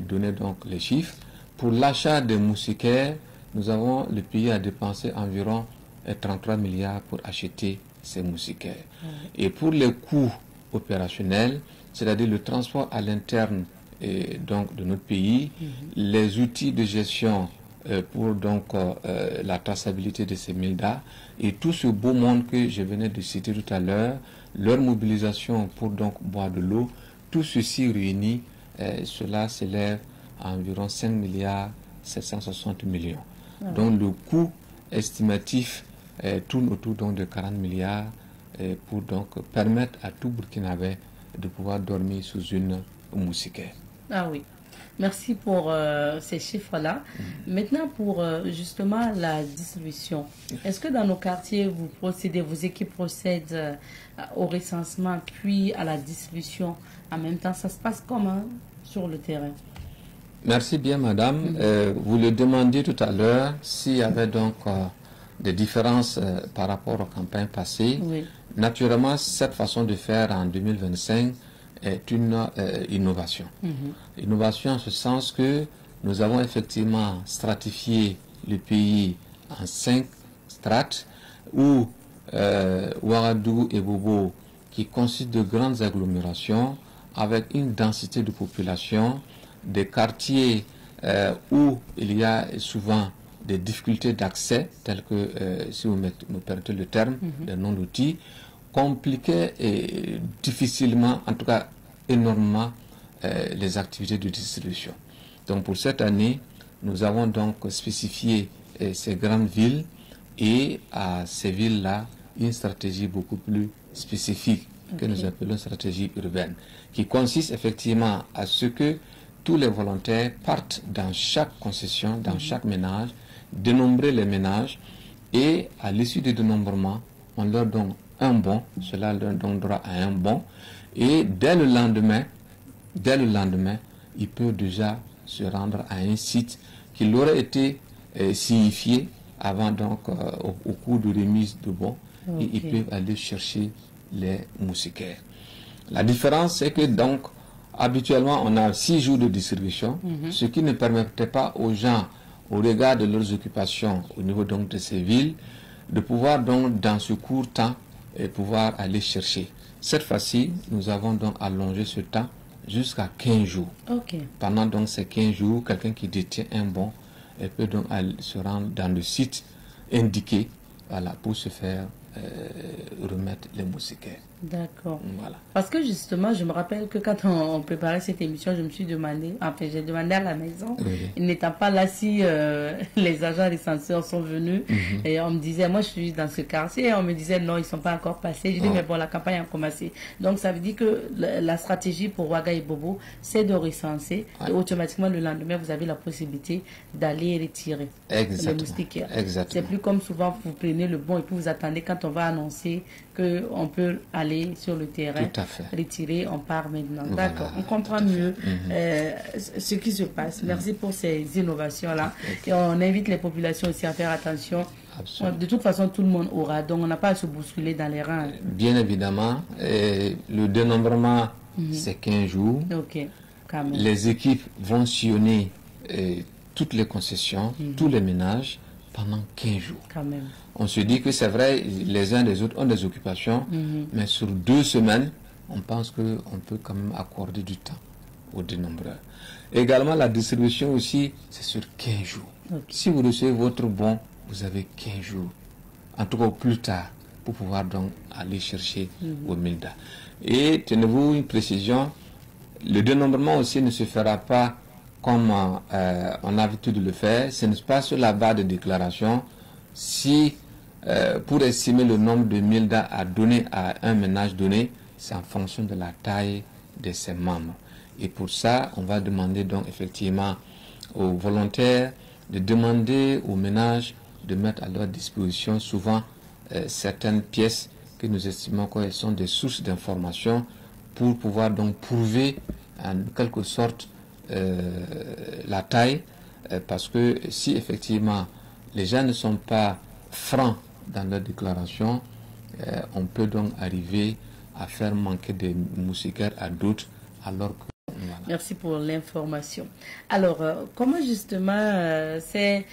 donné donc les chiffres. Pour l'achat des moustiquaires, le pays a dépensé environ 33 milliards pour acheter ces moustiquaires. Et pour les coûts opérationnels, c'est-à-dire le transport à l'interne donc de notre pays, les outils de gestion pour donc la traçabilité de ces Milda et tout ce beau monde que je venais de citer tout à l'heure, leur mobilisation pour donc boire de l'eau, tout ceci réuni, cela s'élève à environ 5 milliards 760 millions. Donc le coût estimatif tourne autour donc de 40 milliards pour donc permettre à tout Burkinabé de pouvoir dormir sous une moustiquaire. Ah oui. Merci pour ces chiffres-là. Maintenant, pour justement la distribution, est-ce que dans nos quartiers, vos équipes procèdent au recensement puis à la distribution en même temps? Ça se passe comment sur le terrain? Merci bien, madame. Vous le demandiez tout à l'heure s'il y avait donc des différences par rapport aux campagnes passées. Oui. Naturellement, cette façon de faire en 2025 est une innovation. Innovation en ce sens que nous avons effectivement stratifié le pays en 5 strates où Ouagadougou et Bobo, qui consistent de grandes agglomérations avec une densité de population, des quartiers où il y a souvent des difficultés d'accès, telles que, si vous me permettez le terme, des noms d'outils, compliquaient et difficilement, en tout cas énormément, les activités de distribution. Donc pour cette année, nous avons donc spécifié ces grandes villes et à ces villes-là, une stratégie beaucoup plus spécifique que nous appelons stratégie urbaine, qui consiste effectivement à ce que tous les volontaires partent dans chaque concession, dans chaque ménage, dénombrer les ménages et à l'issue du dénombrement, on leur donne un bon, cela leur donne droit à un bon et dès le lendemain, ils peuvent déjà se rendre à un site qui leur a été signifié avant donc au cours de remise de bons et ils peuvent aller chercher les moustiquaires. La différence c'est que donc habituellement on a 6 jours de distribution, ce qui ne permettait pas aux gens, au regard de leurs occupations au niveau donc de ces villes, de pouvoir donc dans ce court temps pouvoir aller chercher. Cette fois-ci, nous avons donc allongé ce temps jusqu'à 15 jours. Pendant donc ces 15 jours, quelqu'un qui détient un bon peut donc se rendre dans le site indiqué, voilà, pour se faire remettre les moustiquaires. D'accord. Voilà. Parce que justement, je me rappelle que quand on préparait cette émission, je me suis demandé, enfin j'ai demandé à la maison, n'étant pas là si les agents recenseurs sont venus, et on me disait, moi je suis dans ce quartier, et on me disait non, ils ne sont pas encore passés. Je dis, mais bon, la campagne a commencé. Donc ça veut dire que la stratégie pour Ouaga et Bobo, c'est de recenser, et automatiquement le lendemain, vous avez la possibilité d'aller retirer les moustiquaires. C'est plus comme souvent, vous prenez le bon et puis vous attendez quand on va annoncer qu'on peut aller sur le terrain, retirer, on part maintenant. Voilà. D'accord, on comprend mieux ce qui se passe. Merci pour ces innovations-là. Et on invite les populations aussi à faire attention. Absolument. De toute façon, tout le monde aura, donc on n'a pas à se bousculer dans les rangs. Bien évidemment, le dénombrement, c'est 15 jours. Quand même. Les équipes vont sillonner toutes les concessions, tous les ménages, pendant 15 jours. Quand même. On se dit que c'est vrai, les uns les autres ont des occupations, mais sur 2 semaines, on pense qu'on peut quand même accorder du temps aux dénombreurs. Également, la distribution aussi, c'est sur 15 jours. Si vous recevez votre bon, vous avez 15 jours, en tout cas au plus tard, pour pouvoir donc aller chercher au MILDA. Et tenez-vous une précision, le dénombrement aussi ne se fera pas comme on a l'habitude de le faire, ce n'est pas sur la base de déclaration. Si pour estimer le nombre de MILDA à donner à un ménage donné, c'est en fonction de la taille de ses membres. Et pour ça, on va demander donc effectivement aux volontaires de demander aux ménages de mettre à leur disposition souvent certaines pièces que nous estimons qu'elles sont des sources d'information pour pouvoir donc prouver en quelque sorte la taille, parce que si effectivement les gens ne sont pas francs dans leur déclaration, on peut donc arriver à faire manquer des moustiquaires à d'autres alors que voilà. Merci pour l'information. Alors, comment justement c'est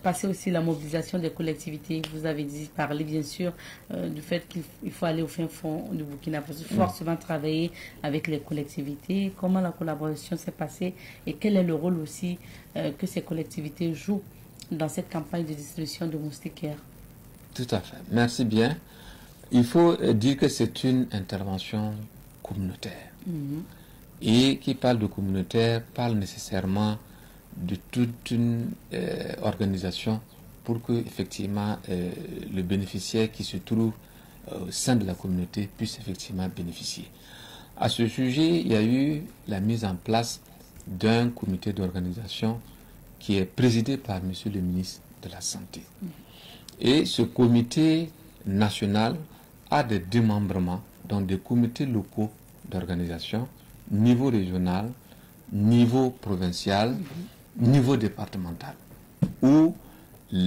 passé aussi la mobilisation des collectivités? Vous avez parlé bien sûr du fait qu'il faut aller au fin fond du Burkina Faso, forcément travailler avec les collectivités. Comment la collaboration s'est passée et quel est le rôle aussi que ces collectivités jouent dans cette campagne de distribution de moustiquaires? Tout à fait. Merci bien. Il faut dire que c'est une intervention communautaire. Et qui parle de communautaire parle nécessairement de toute une organisation pour que effectivement le bénéficiaire qui se trouve au sein de la communauté puisse effectivement bénéficier. À ce sujet, il y a eu la mise en place d'un comité d'organisation qui est présidé par Monsieur le ministre de la Santé. Et ce comité national a des démembrements dans des comités locaux d'organisation, niveau régional, niveau provincial, niveau départemental, où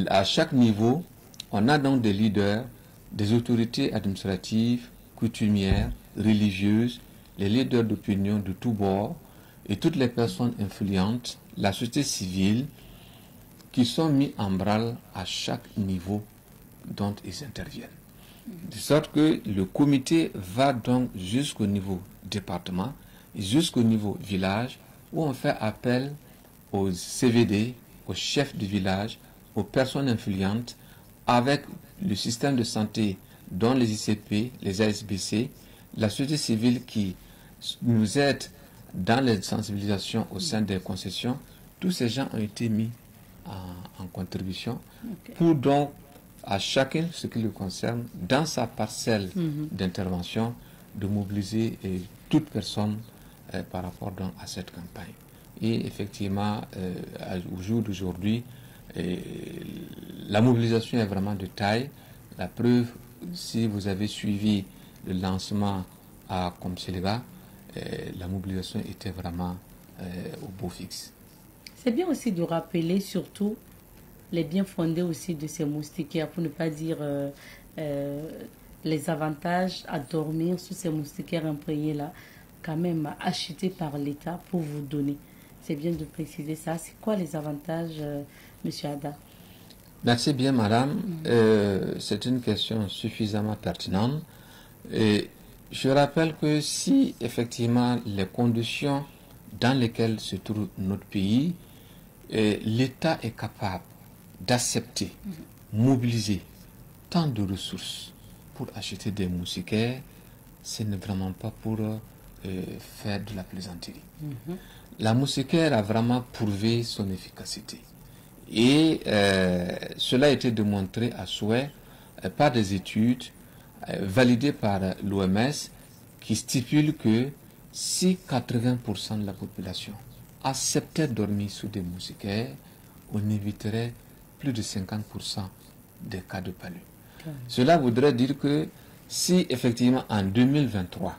à chaque niveau, on a donc des leaders, des autorités administratives, coutumières, religieuses, les leaders d'opinion de tous bords et toutes les personnes influentes, la société civile, qui sont mis en branle à chaque niveau dont ils interviennent. De sorte que le comité va donc jusqu'au niveau département, jusqu'au niveau village, où on fait appel aux CVD, aux chefs de village, aux personnes influentes, avec le système de santé, dont les ICP, les ASBC, la société civile qui nous aide dans les sensibilisations au sein des concessions. Tous ces gens ont été mis en contribution pour donc à chacun ce qui le concerne dans sa parcelle d'intervention de mobiliser toute personne par rapport donc à cette campagne. Et effectivement, au jour d'aujourd'hui, la mobilisation est vraiment de taille. La preuve, si vous avez suivi le lancement à Komselega, la mobilisation était vraiment au beau fixe. C'est bien aussi de rappeler surtout les biens fondés aussi de ces moustiquaires, pour ne pas dire les avantages à dormir sous ces moustiquaires imprégnés là, quand même achetés par l'État pour vous donner. C'est bien de préciser ça. C'est quoi les avantages, Monsieur Ada? Merci bien, madame. C'est une question suffisamment pertinente. Et je rappelle que si effectivement les conditions dans lesquelles se trouve notre pays, l'État est capable d'accepter, mobiliser tant de ressources pour acheter des moustiquaires, ce n'est vraiment pas pour faire de la plaisanterie. La moustiquaire a vraiment prouvé son efficacité. Et cela a été démontré à souhait par des études validées par l'OMS qui stipulent que si 80% de la population acceptait de dormir sous des moustiquaires, on éviterait plus de 50% des cas de palu. Cela voudrait dire que si effectivement en 2023,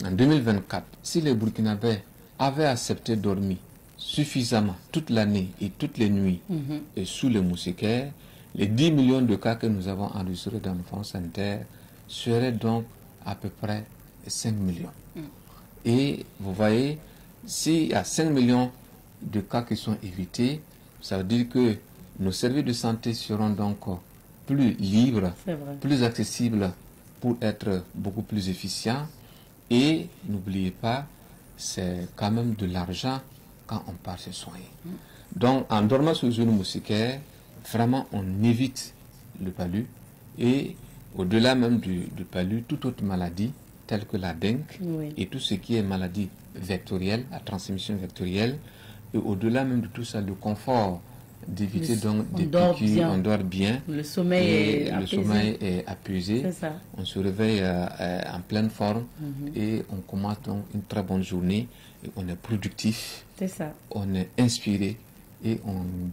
en 2024, si les Burkinabés avaient accepté de dormir suffisamment toute l'année et toutes les nuits et sous les moustiquaires, les 10 millions de cas que nous avons enregistrés dans le Fonds sanitaire seraient donc à peu près 5 millions. Et vous voyez, s'il y a 5 millions de cas qui sont évités, ça veut dire que nos services de santé seront donc plus libres, plus accessibles pour être beaucoup plus efficients. Et n'oubliez pas, c'est quand même de l'argent quand on part se soigner. Donc, en dormant sous une moustiquaire, vraiment, on évite le palu. Et au-delà même du palu, toute autre maladie, telle que la dengue, et tout ce qui est maladie vectorielle, à transmission vectorielle, et au-delà même de tout ça, le confort d'éviter donc des piqûres, on dort bien, le sommeil est apaisé, on se réveille en pleine forme et on commence donc une très bonne journée et on est productif, on est inspiré et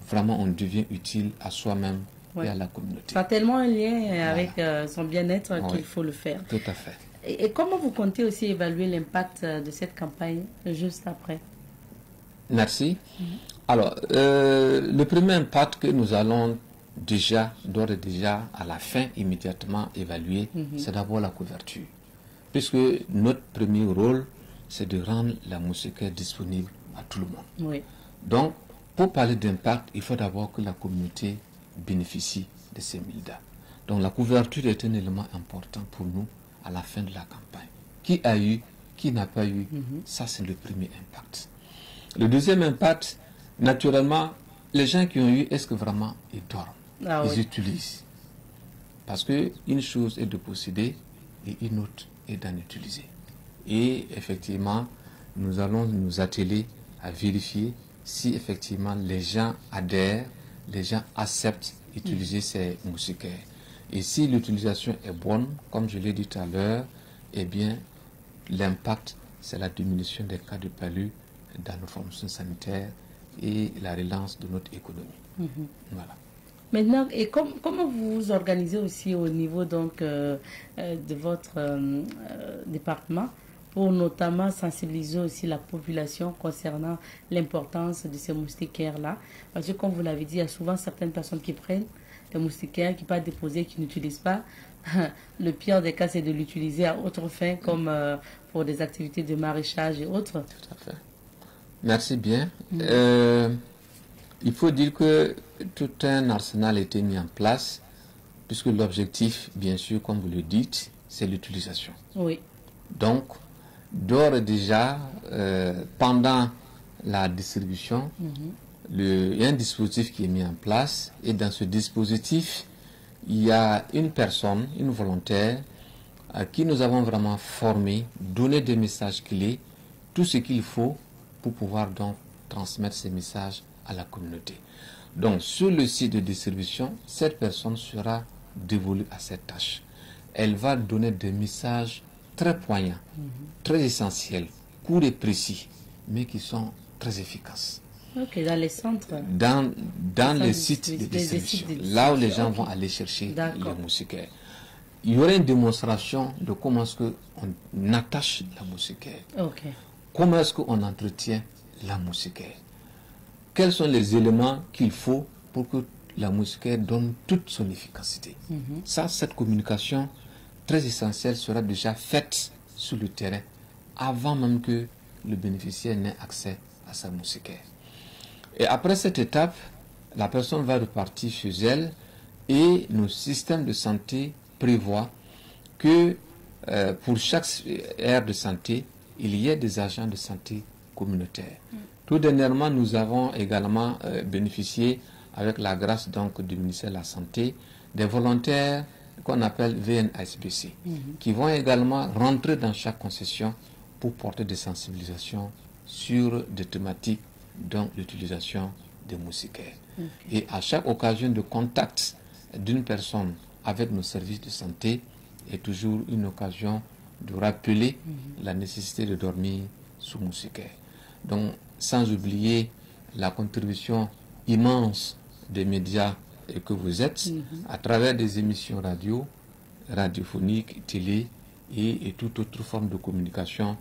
vraiment on devient utile à soi-même et à la communauté. Ça a tellement un lien avec son bien-être qu'il faut le faire. Tout à fait. Et comment vous comptez aussi évaluer l'impact de cette campagne juste après? Merci. Alors, le premier impact que nous allons d'ores et déjà, à la fin, immédiatement évaluer, c'est d'abord la couverture. Puisque notre premier rôle, c'est de rendre la moustiquaire disponible à tout le monde. Donc, pour parler d'impact, il faut d'abord que la communauté bénéficie de ces mildas. Donc, la couverture est un élément important pour nous à la fin de la campagne. Qui a eu, qui n'a pas eu, ça c'est le premier impact. Le deuxième impact, naturellement, les gens qui ont eu, est-ce que vraiment ils dorment? Ils utilisent. Parce qu'une chose est de posséder et une autre est d'en utiliser. Et effectivement, nous allons nous atteler à vérifier si effectivement les gens adhèrent les gens acceptent d'utiliser ces moustiquaires. Et si l'utilisation est bonne, comme je l'ai dit tout à l'heure, eh bien, l'impact, c'est la diminution des cas de palu dans nos fonctions sanitaires et la relance de notre économie. Voilà. Maintenant, et comment vous vous organisez aussi au niveau donc, de votre département pour notamment sensibiliser aussi la population concernant l'importance de ces moustiquaires-là? Parce que comme vous l'avez dit, il y a souvent certaines personnes qui prennent des moustiquaires, qui partent déposer, qui n'utilisent pas. Le pire des cas, c'est de l'utiliser à autre fin, comme pour des activités de maraîchage et autres. Tout à fait. Merci bien. Il faut dire que tout un arsenal a été mis en place, puisque l'objectif, bien sûr, comme vous le dites, c'est l'utilisation. Oui. Donc, d'ores et déjà, pendant la distribution, il y a un dispositif qui est mis en place, et dans ce dispositif, il y a une personne, une volontaire, à qui nous avons vraiment formé, donné des messages clés, tout ce qu'il faut pour pouvoir donc transmettre ces messages à la communauté. Donc, sur le site de distribution, cette personne sera dévolue à cette tâche. Elle va donner des messages très poignants, très essentiels, courts et précis, mais qui sont très efficaces. Ok, dans les centres. Dans les sites de distribution, là où les gens vont aller chercher les moustiquaires. Il y aura une démonstration de comment est-ce qu'on attache la moustiquaire. Okay. Comment est-ce qu'on entretient la moustiquaire. Quels sont les éléments qu'il faut pour que la moustiquaire donne toute son efficacité. Ça, cette communication très essentielle sera déjà faite sur le terrain avant même que le bénéficiaire n'ait accès à sa moustiquaire. Et après cette étape, la personne va repartir chez elle et nos systèmes de santé prévoient que pour chaque aire de santé, il y ait des agents de santé communautaires. Tout dernièrement, nous avons également bénéficié, avec la grâce donc du ministère de la Santé, des volontaires qu'on appelle VNSBC, qui vont également rentrer dans chaque concession pour porter des sensibilisations sur des thématiques dont l'utilisation des moustiquaires. Et à chaque occasion de contact d'une personne avec nos services de santé est toujours une occasion de rappeler la nécessité de dormir sous moustiquaire. Donc, sans oublier la contribution immense des médias que vous êtes, à travers des émissions radiophoniques, télé et toute autre forme de communication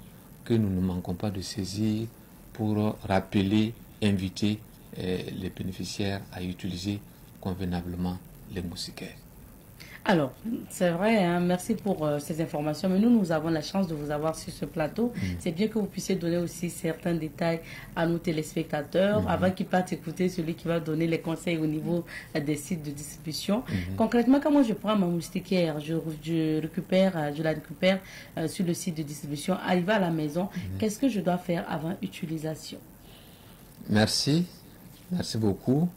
que nous ne manquons pas de saisir pour rappeler, inviter les bénéficiaires à utiliser convenablement les moustiquaires. Alors, c'est vrai, hein, merci pour ces informations, mais nous avons la chance de vous avoir sur ce plateau. C'est bien que vous puissiez donner aussi certains détails à nos téléspectateurs avant qu'ils partent écouter celui qui va donner les conseils au niveau des sites de distribution. Concrètement, quand moi je prends ma moustiquaire, je la récupère sur le site de distribution, arrivé à la maison, qu'est-ce que je dois faire avant utilisation? Merci beaucoup.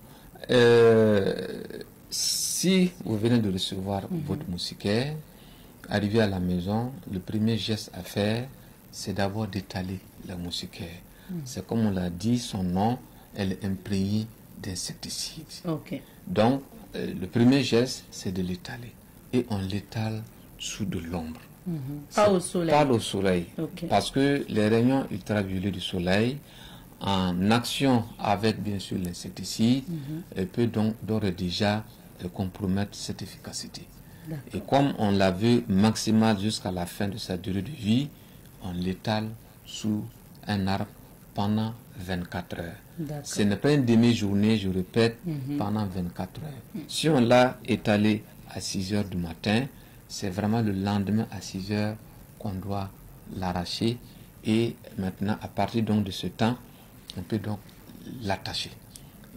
Si vous venez de recevoir votre moustiquaire, arrivé à la maison, le premier geste à faire, c'est d'abord d'étaler la moustiquaire. C'est comme on l'a dit, son nom, elle est imprégnée d'insecticides. Donc, le premier geste, c'est de l'étaler. Et on l'étale sous de l'ombre. Pas au soleil. Pas au soleil. Parce que les rayons ultraviolets du soleil, en action avec bien sûr l'insecticide, peut donc d'ores et déjà compromettre cette efficacité. Et comme on la veut maximale jusqu'à la fin de sa durée de vie, on l'étale sous un arbre pendant 24 heures. Ce n'est pas une demi-journée, je répète, pendant 24 heures. Si on l'a étalé à 6 heures du matin, c'est vraiment le lendemain à 6 heures qu'on doit l'arracher. Et maintenant, à partir donc de ce temps, on peut donc l'attacher.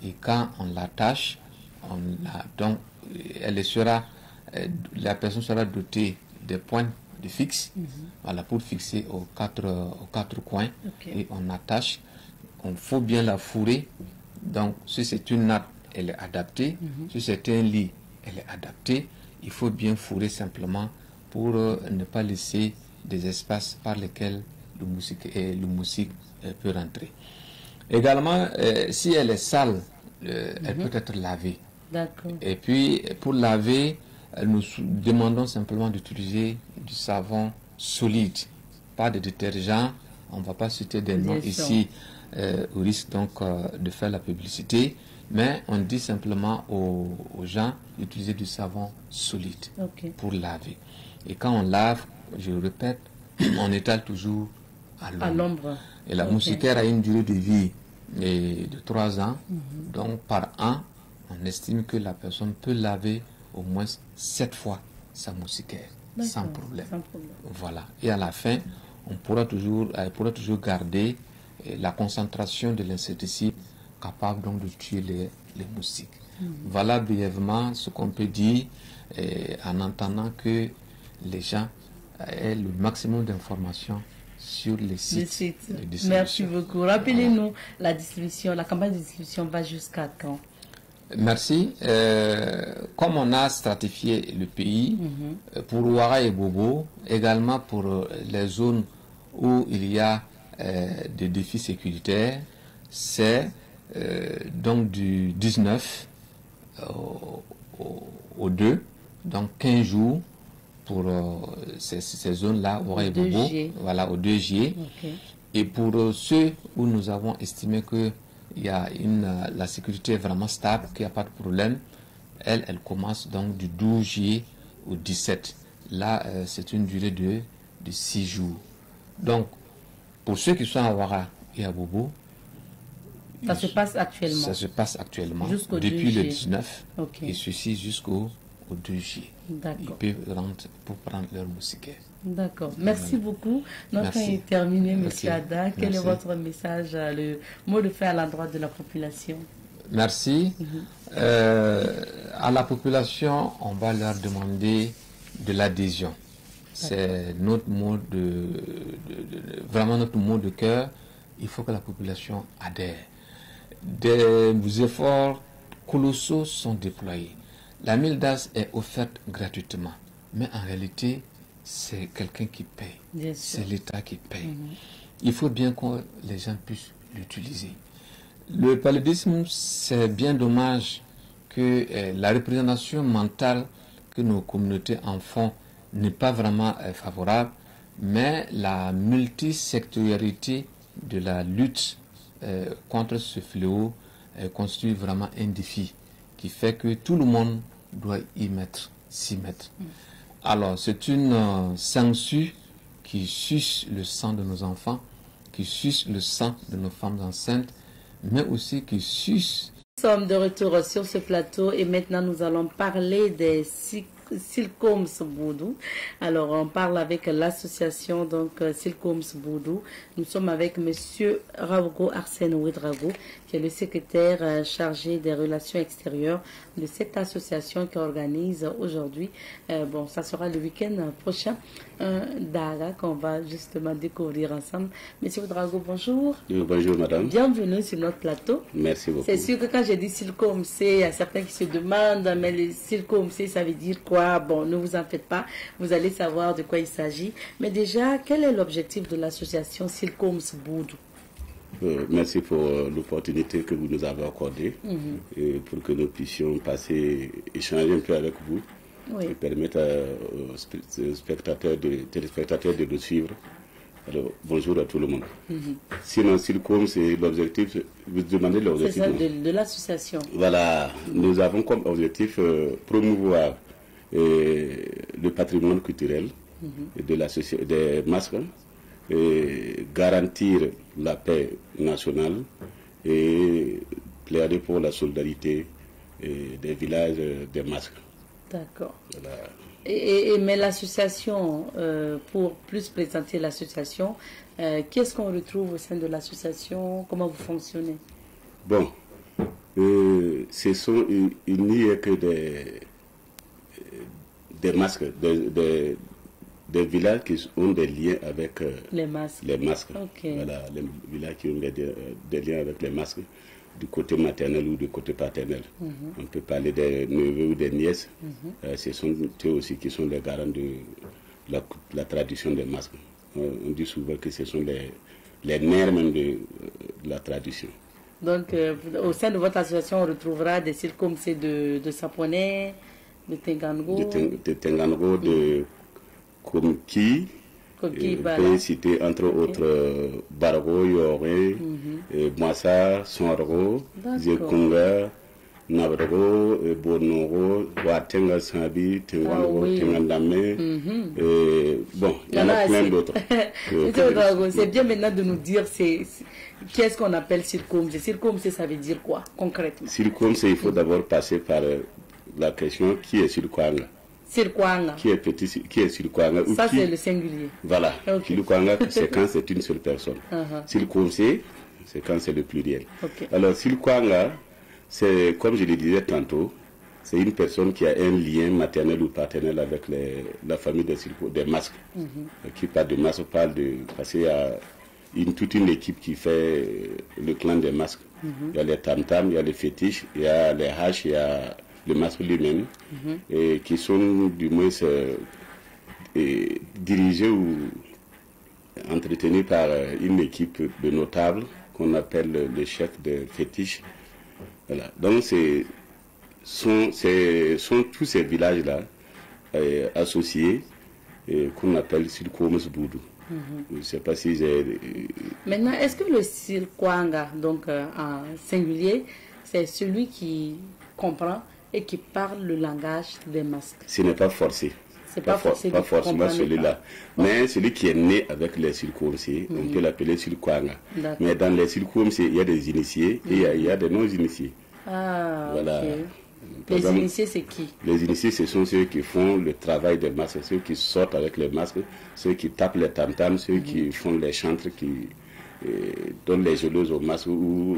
Et quand on l'attache, la personne sera dotée des points de fixe, voilà, pour fixer aux quatre coins, et on attache. On faut bien la fourrer. Donc, si c'est une natte, elle est adaptée. Si c'est un lit, elle est adaptée. Il faut bien fourrer simplement pour ne pas laisser des espaces par lesquels le moustique peut rentrer. Également, si elle est sale, elle peut être lavée. D'accord. Et puis, pour laver, nous demandons simplement d'utiliser du savon solide, pas de détergent. On ne va pas citer des noms ici, au risque donc de faire la publicité, mais on dit simplement aux gens d'utiliser du savon solide pour laver. Et quand on lave, je le répète, on étale toujours à l'ombre. Et la moustiquaire a une durée de vie de 3 ans, donc par an, on estime que la personne peut laver au moins 7 fois sa moustiquaire sans problème. Voilà. Et à la fin, elle pourra toujours garder la concentration de l'insecticide capable donc de tuer les moustiques. Voilà brièvement ce qu'on peut dire en entendant que les gens aient le maximum d'informations sur les sites de distribution. Merci beaucoup. Rappelez-nous, la campagne de distribution va jusqu'à quand? Merci. Comme on a stratifié le pays, pour Ouara et Bobo, également pour les zones où il y a des défis sécuritaires, c'est donc du 19 au 2, donc 15 jours pour ces zones-là, Ouara et Bobo, voilà, au 2 juillet. Et pour ceux où nous avons estimé que il y a la sécurité est vraiment stable, qu'il n'y a pas de problème, elle commence donc du 12 juillet au 17. Là, c'est une durée de 6 jours. Donc, pour ceux qui sont à Ouara et à Bobo, ça se passe actuellement. Ça se passe actuellement depuis le 19 et ceci jusqu'au 2 juillet. Ils peuvent rentrer pour prendre leur moustiquaire. D'accord. Merci beaucoup. Notre temps est terminé, M. Ada. Quel est votre message, le mot de fin à l'endroit de la population? Merci. À la population, on va leur demander de l'adhésion. C'est notre mot vraiment notre mot de cœur. Il faut que la population adhère. Des efforts colossaux sont déployés. La MILDAS est offerte gratuitement, mais en réalité, c'est quelqu'un qui paye. C'est l'État qui paye. Il faut bien que les gens puissent l'utiliser. Le paludisme, c'est bien dommage que la représentation mentale que nos communautés en font n'est pas vraiment favorable, mais la multisectorialité de la lutte contre ce fléau constitue vraiment un défi qui fait que tout le monde doit s'y mettre. Alors, c'est une sangsue qui suce le sang de nos enfants, qui suce le sang de nos femmes enceintes, mais aussi qui suce... Nous sommes de retour sur ce plateau et maintenant nous allons parler des Silcoms Boudou. Alors, on parle avec l'association donc Silcoms Boudou. Nous sommes avec Monsieur Raogo Arsène Ouedraogo, qui est le secrétaire chargé des relations extérieures de cette association qui organise aujourd'hui. Bon, ça sera le week-end prochain, Daga, qu'on va justement découvrir ensemble. Monsieur Ouedraogo, bonjour. Bonjour, madame. Bienvenue sur notre plateau. Merci beaucoup. C'est sûr que quand j'ai dit Silcoms, il y a certains qui se demandent, mais les Silcoms, ça veut dire quoi? Bon, ne vous en faites pas, vous allez savoir de quoi il s'agit. Mais déjà, quel est l'objectif de l'association Silcoms Boudou? Merci pour l'opportunité que vous nous avez accordée et pour que nous puissions échanger un peu avec vous et permettre aux téléspectateurs de nous suivre. Alors, bonjour à tout le monde. Sinon, Silcoms, c'est l'objectif, vous demandez l'objectif. C'est ça, de l'association. Voilà, nous avons comme objectif promouvoir le patrimoine culturel des masques, et garantir la paix nationale et plaider pour la solidarité des villages des masques. D'accord. Voilà. Mais l'association, pour plus présenter l'association, qu'est-ce qu'on retrouve au sein de l'association? Comment vous fonctionnez? Bon, il n'y a que des masques, des villages qui ont des liens avec les masques. Voilà, les villages qui ont des liens avec les masques, du côté maternel ou du côté paternel. On peut parler des neveux ou des nièces. Ce sont eux aussi qui sont les garants de la tradition des masques. On dit souvent que ce sont les nerfs même de la tradition. Donc, au sein de votre association, on retrouvera des circumcis de Saponais, de Tengango. De Tengango, de Komki. On peut citer entre autres Bargo, Yoré, Mwassa, Sonro, Zekunga, Nabrago, Bonoro, Watenga Sabi, Tengango, Tengandame. Bon, il y en a plein d'autres. C'est bien maintenant de nous dire qu'est-ce qu'on appelle circumcis. Circumcis, ça veut dire quoi concrètement? Circumcis, il faut d'abord passer par la question qui est Sirkwanga. Sirkwanga. Qui est Sirkwanga? Ça, c'est le singulier. Voilà. Sirkwanga, c'est quand c'est une seule personne. Circumcis, c'est quand c'est le pluriel. Alors, Sirkwanga, c'est, comme je le disais tantôt, c'est une personne qui a un lien maternel ou paternel avec la famille des masques. Qui parle de masques, parce qu'il y a toute une équipe qui fait le clan des masques. Il y a les tam-tams, il y a les fétiches, il y a les haches, il y a le masque lui-même, et qui sont du moins dirigés ou entretenus par une équipe de notables qu'on appelle le chef de fétiche. Voilà. Donc sont tous ces villages-là associés qu'on appelle Silkomus Boudou. Je ne sais pas si j'ai... Maintenant, est-ce que le Sirkwanga, donc en singulier, c'est celui qui comprend et qui parle le langage des masques? Ce n'est pas forcé. C'est pas forcément celui-là. Mais celui qui est né avec les circoncis, on peut l'appeler Sirkwanga. Mais dans les circoncis, il y a des initiés et il y a des non-initiés. Ah, voilà. Les initiés, c'est qui? Les initiés, ce sont ceux qui font le travail des masques, ceux qui sortent avec les masques, ceux qui tapent les tam-tams, ceux qui font les chantres, qui donnent les geleuses aux masques ou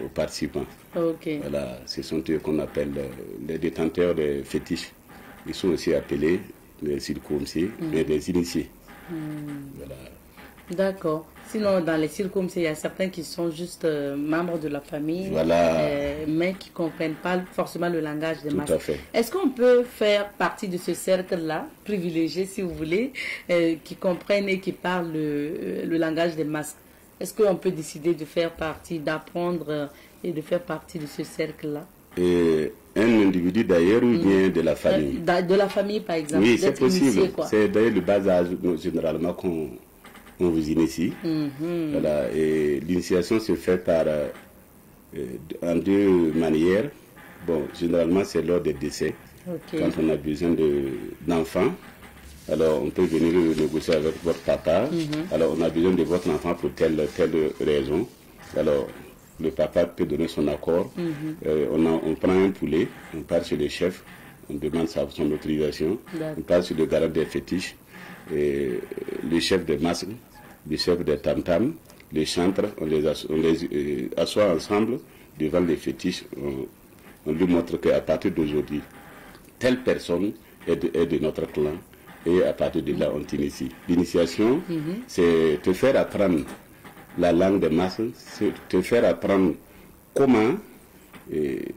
aux participants. Voilà, ce sont eux qu'on appelle les détenteurs des fétiches. Ils sont aussi appelés les circoncis, mais des initiés. Voilà. D'accord. Sinon, dans les circoncis, il y a certains qui sont juste membres de la famille, mais qui ne comprennent pas forcément le langage des masques. Tout à fait. Est-ce qu'on peut faire partie de ce cercle-là, privilégié si vous voulez, qui comprennent et qui parlent le langage des masques? Est-ce qu'on peut décider de faire partie, d'apprendre et de faire partie de ce cercle-là? Un individu d'ailleurs ou bien de la famille? De la famille, par exemple. Oui, c'est possible. C'est d'ailleurs le bas âge, généralement, qu'on vous initie. Voilà. Et l'initiation se fait en deux manières. Bon, généralement, c'est lors des décès. Quand on a besoin d'enfants. Alors, on peut venir négocier avec votre papa. Alors, on a besoin de votre enfant pour telle raison. Alors, le papa peut donner son accord. On prend un poulet, on part chez le chef, on demande son autorisation. On part sur le garant des fétiches. Et le chef des masques, le chef des tam-tams, les chantres, on les assoit ensemble devant les fétiches. On lui montre qu'à partir d'aujourd'hui, telle personne est de notre clan. Et à partir de là, on t'initie. L'initiation, c'est te faire apprendre la langue des masses, c'est te faire apprendre comment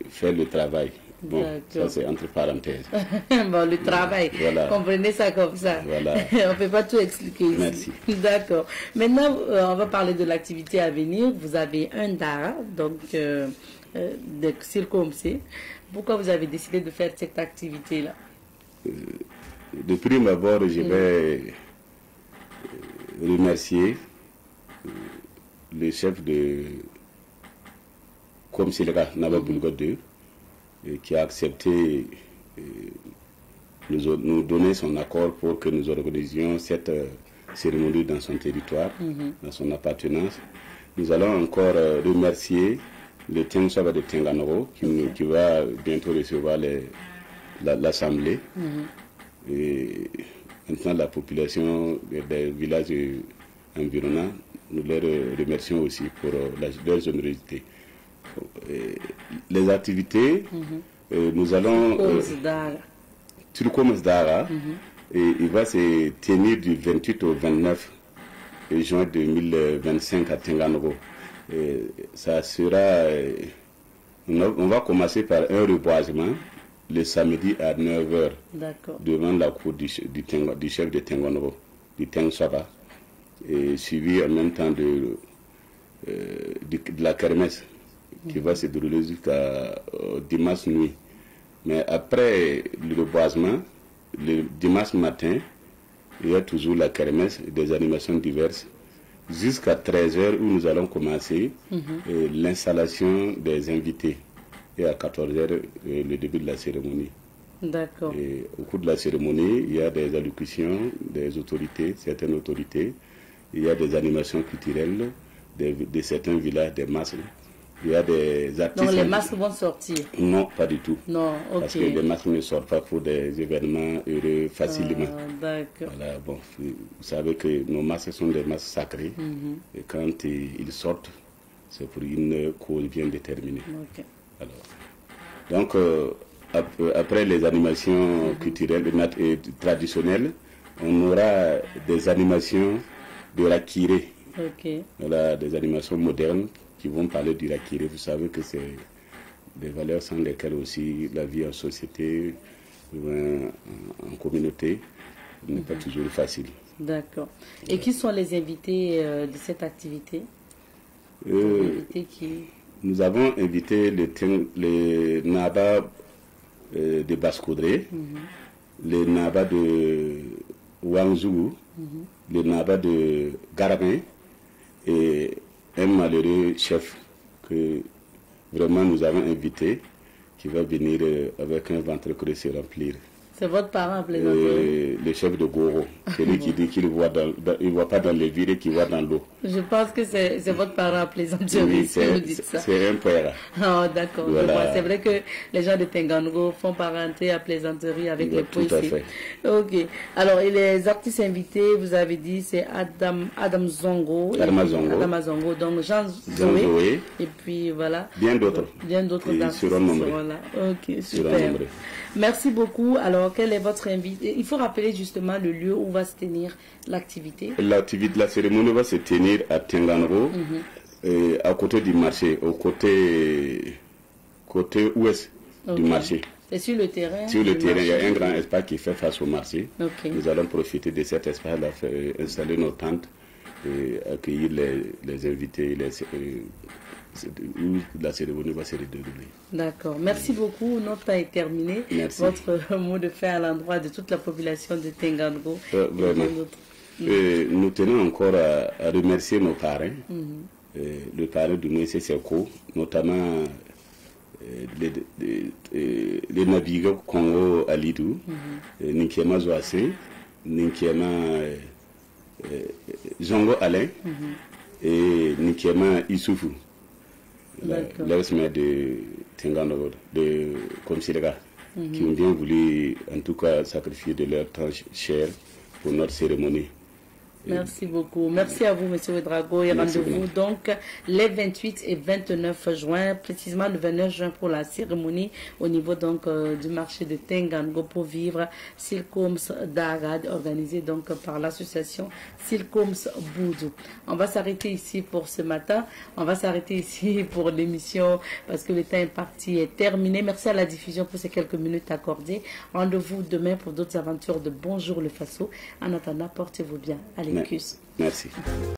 faire le travail. Bon, ça c'est entre parenthèses. Bon, le travail, comprenez ça comme ça. Voilà. On ne peut pas tout expliquer ici. Merci. D'accord. Maintenant, on va parler de l'activité à venir. Vous avez un DARA, donc de circumcis. Pourquoi vous avez décidé de faire cette activité-là? De prime abord, je vais remercier le chef de Komsilga Nababulga 2 qui a accepté nous donner son accord pour que nous organisions cette cérémonie dans son territoire, dans son appartenance. Nous allons encore remercier le Tengsaba de Tenganoro qui va bientôt recevoir l'Assemblée. Et maintenant, la population des villages environnants, nous les remercions aussi pour leur générosité. Les activités, nous allons... Turkomsdara, il va se tenir du 28 au 29 juin 2025 à Tenganoro. Ça sera... on va commencer par un reboisement le samedi à 9h devant la cour du chef de Tenganoro, du Tengsaba, et suivi en même temps de la kermesse qui va se dérouler jusqu'à dimanche nuit. Mais après le reboisement, le dimanche matin, il y a toujours la kermesse, des animations diverses, jusqu'à 13h où nous allons commencer l'installation des invités. Et à 14h, le début de la cérémonie. D'accord. Au cours de la cérémonie, il y a des allocutions des autorités, certaines autorités. Il y a des animations culturelles de certains villages, des masques. Il y a des artistes. Donc les masques vont sortir? Non, pas du tout. Non, ok. Parce que les masques ne sortent pas pour des événements heureux facilement. D'accord. Voilà, bon, vous savez que nos masques sont des masques sacrés. Et quand ils sortent, c'est pour une cause bien déterminée. Okay. Alors, donc, après les animations culturelles et traditionnelles, on aura des animations de rakiré. Okay. Voilà, des animations modernes qui vont parler du rakiré. Vous savez que c'est des valeurs sans lesquelles aussi la vie en société, en communauté, n'est pas toujours facile. D'accord. Et qui sont les invités de cette activité? Nous avons invité les Naba de Basse-Caudré, les Naba de Wangzhou, les Naba de Garabin et un malheureux chef que vraiment nous avons invité qui va venir avec un ventre creux se remplir. C'est votre parent à plaisanterie? Le chef de Goro, celui qui dit qu'il ne voit pas dans les vires et qu'il voit dans l'eau. Je pense que c'est votre parent à plaisanterie, oui, si vous dites ça. C'est un père. Oh, d'accord. Voilà. C'est vrai que les gens de Tengango font parenté à plaisanterie avec les poissons. Tout à fait. Ok. Alors, et les artistes invités, vous avez dit, c'est Adam Zongo. Adam Zongo. Donc, Jean Zoé. Et puis, voilà. Bien d'autres. Bien d'autres artistes seront là. Ok, super. Merci beaucoup. Alors, quel est votre invité? Il faut rappeler justement le lieu où va se tenir l'activité. La cérémonie va se tenir à Tengango, à côté du marché, au côté ouest du marché. C'est sur le terrain? Sur le terrain, il y a un grand espace qui fait face au marché. Okay. Nous allons profiter de cet espace-là, installer nos tentes, et accueillir les invités, où la cérémonie va se dérouler. D'accord. Merci beaucoup. Notre temps est terminé. Merci. Votre mot de fin à l'endroit de toute la population de Tengango. Vraiment. Nous tenons encore à remercier nos parrains. Le parrain de Moïse Seko, notamment les navigants Congo Alidou, Nikiema Zoassé, Nikiema Zongo Alain et Nikiema Issoufou. L'ex-maire de Tengango, de Komsilga, qui ont bien voulu, en tout cas, sacrifier de leur temps cher pour notre cérémonie. Merci beaucoup. Merci à vous, M. Ouedraogo. Et rendez-vous donc les 28 et 29 juin, précisément le 29 juin pour la cérémonie au niveau donc du marché de Tengango pour vivre Silkoms d'Agad, organisé donc par l'association Silkoms Boudou. On va s'arrêter ici pour ce matin. On va s'arrêter ici pour l'émission parce que le temps imparti est terminé. Merci à la diffusion pour ces quelques minutes accordées. Rendez-vous demain pour d'autres aventures de Bonjour le Faso. En attendant, portez-vous bien. Allez, Merci.